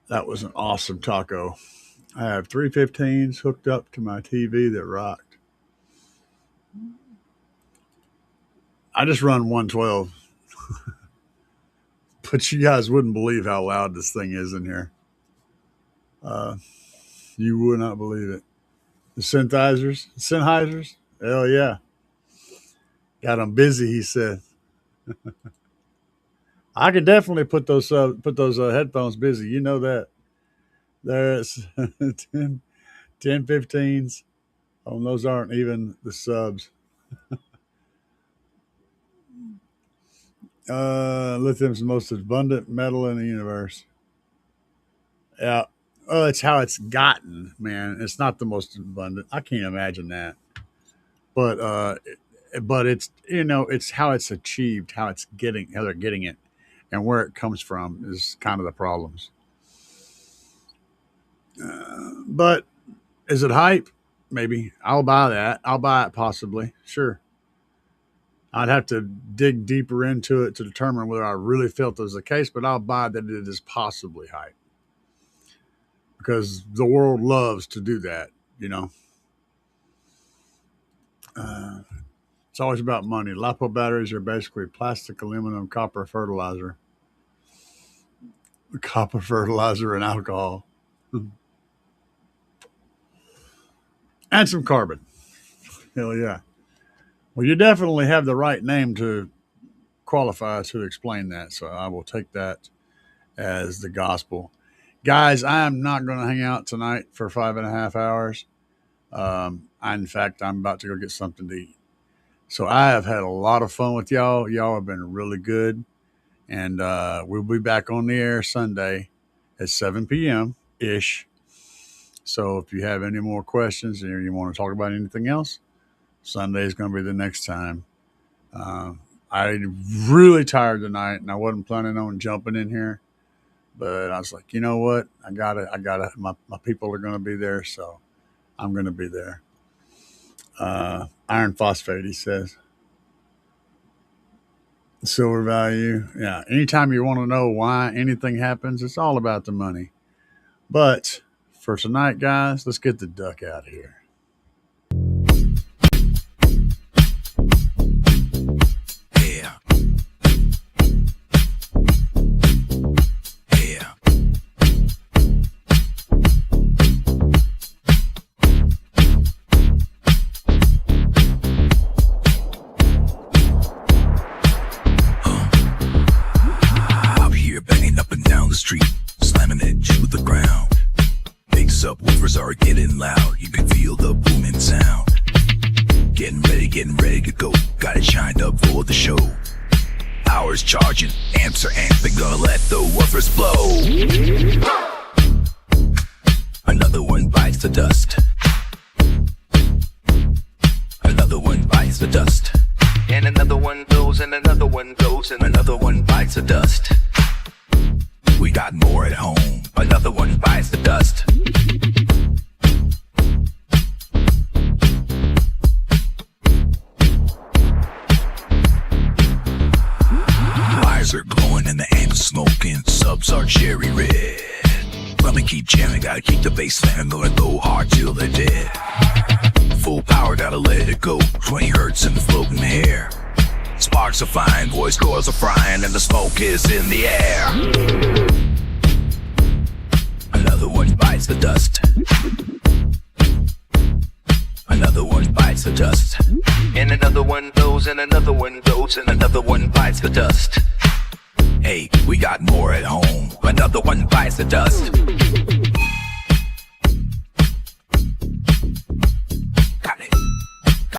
Speaker 1: that was an awesome taco. I have 315s hooked up to my TV that rocked. I just run 112. But you guys wouldn't believe how loud this thing is in here. You would not believe it. The Sennheisers, hell yeah. Got them busy, he said. I could definitely put those headphones busy. You know that. There's 10, 15s. Oh, those aren't even the subs. Lithium's the most abundant metal in the universe. Yeah. Oh, it's how it's gotten, man. It's not the most abundant. I can't imagine that. But it's it's how it's achieved, how they're getting it, and where it comes from is kind of the problems. But is it hype? Maybe. I'll buy that. I'll buy it possibly. Sure. I'd have to dig deeper into it to determine whether I really felt it was the case, but I'll buy that it is possibly hype. Because the world loves to do that, It's always about money. LiPo batteries are basically plastic, aluminum, copper fertilizer. Copper fertilizer and alcohol. And some carbon. Hell yeah. Well, you definitely have the right name to qualify to explain that. So I will take that as the gospel. Guys, I am not going to hang out tonight for 5.5 hours. In fact, I'm about to go get something to eat. So I have had a lot of fun with y'all. Y'all have been really good. And we'll be back on the air Sunday at 7 p.m.-ish. So if you have any more questions or you want to talk about anything else, Sunday is going to be the next time. I'm really tired tonight, and I wasn't planning on jumping in here. But I was like, you know what? I gotta, my people are going to be there, so I'm going to be there. Iron phosphate, he says. Silver value. Yeah. Anytime you want to know why anything happens, it's all about the money. But for tonight, guys, let's get the duck out of here.
Speaker 2: Yeah. Yeah. Out here banging up and down the street, slamming it to the ground. Big subwoofers are getting loud, you can feel the booming sound. Getting ready to go, got it shined up for the show. Hours charging, amps are amping, gonna let the woofers blow. Another one bites the dust. Another one bites the dust. And another one goes, and another one goes, and another one bites the dust. We got more at home, another one bites the dust. Wires are glowing and the amps smoking, subs are cherry red. Let me keep jamming, gotta keep the bass slamming, gonna go hard till they're dead. Full power, gotta let it go, 20 hertz in the floating air. Sparks are flying, voice cords are frying, and the smoke is in the air. Another one bites the dust. Another one bites the dust. And another one goes, and another one goes, and another one bites the dust. Hey, we got more at home. Another one bites the dust.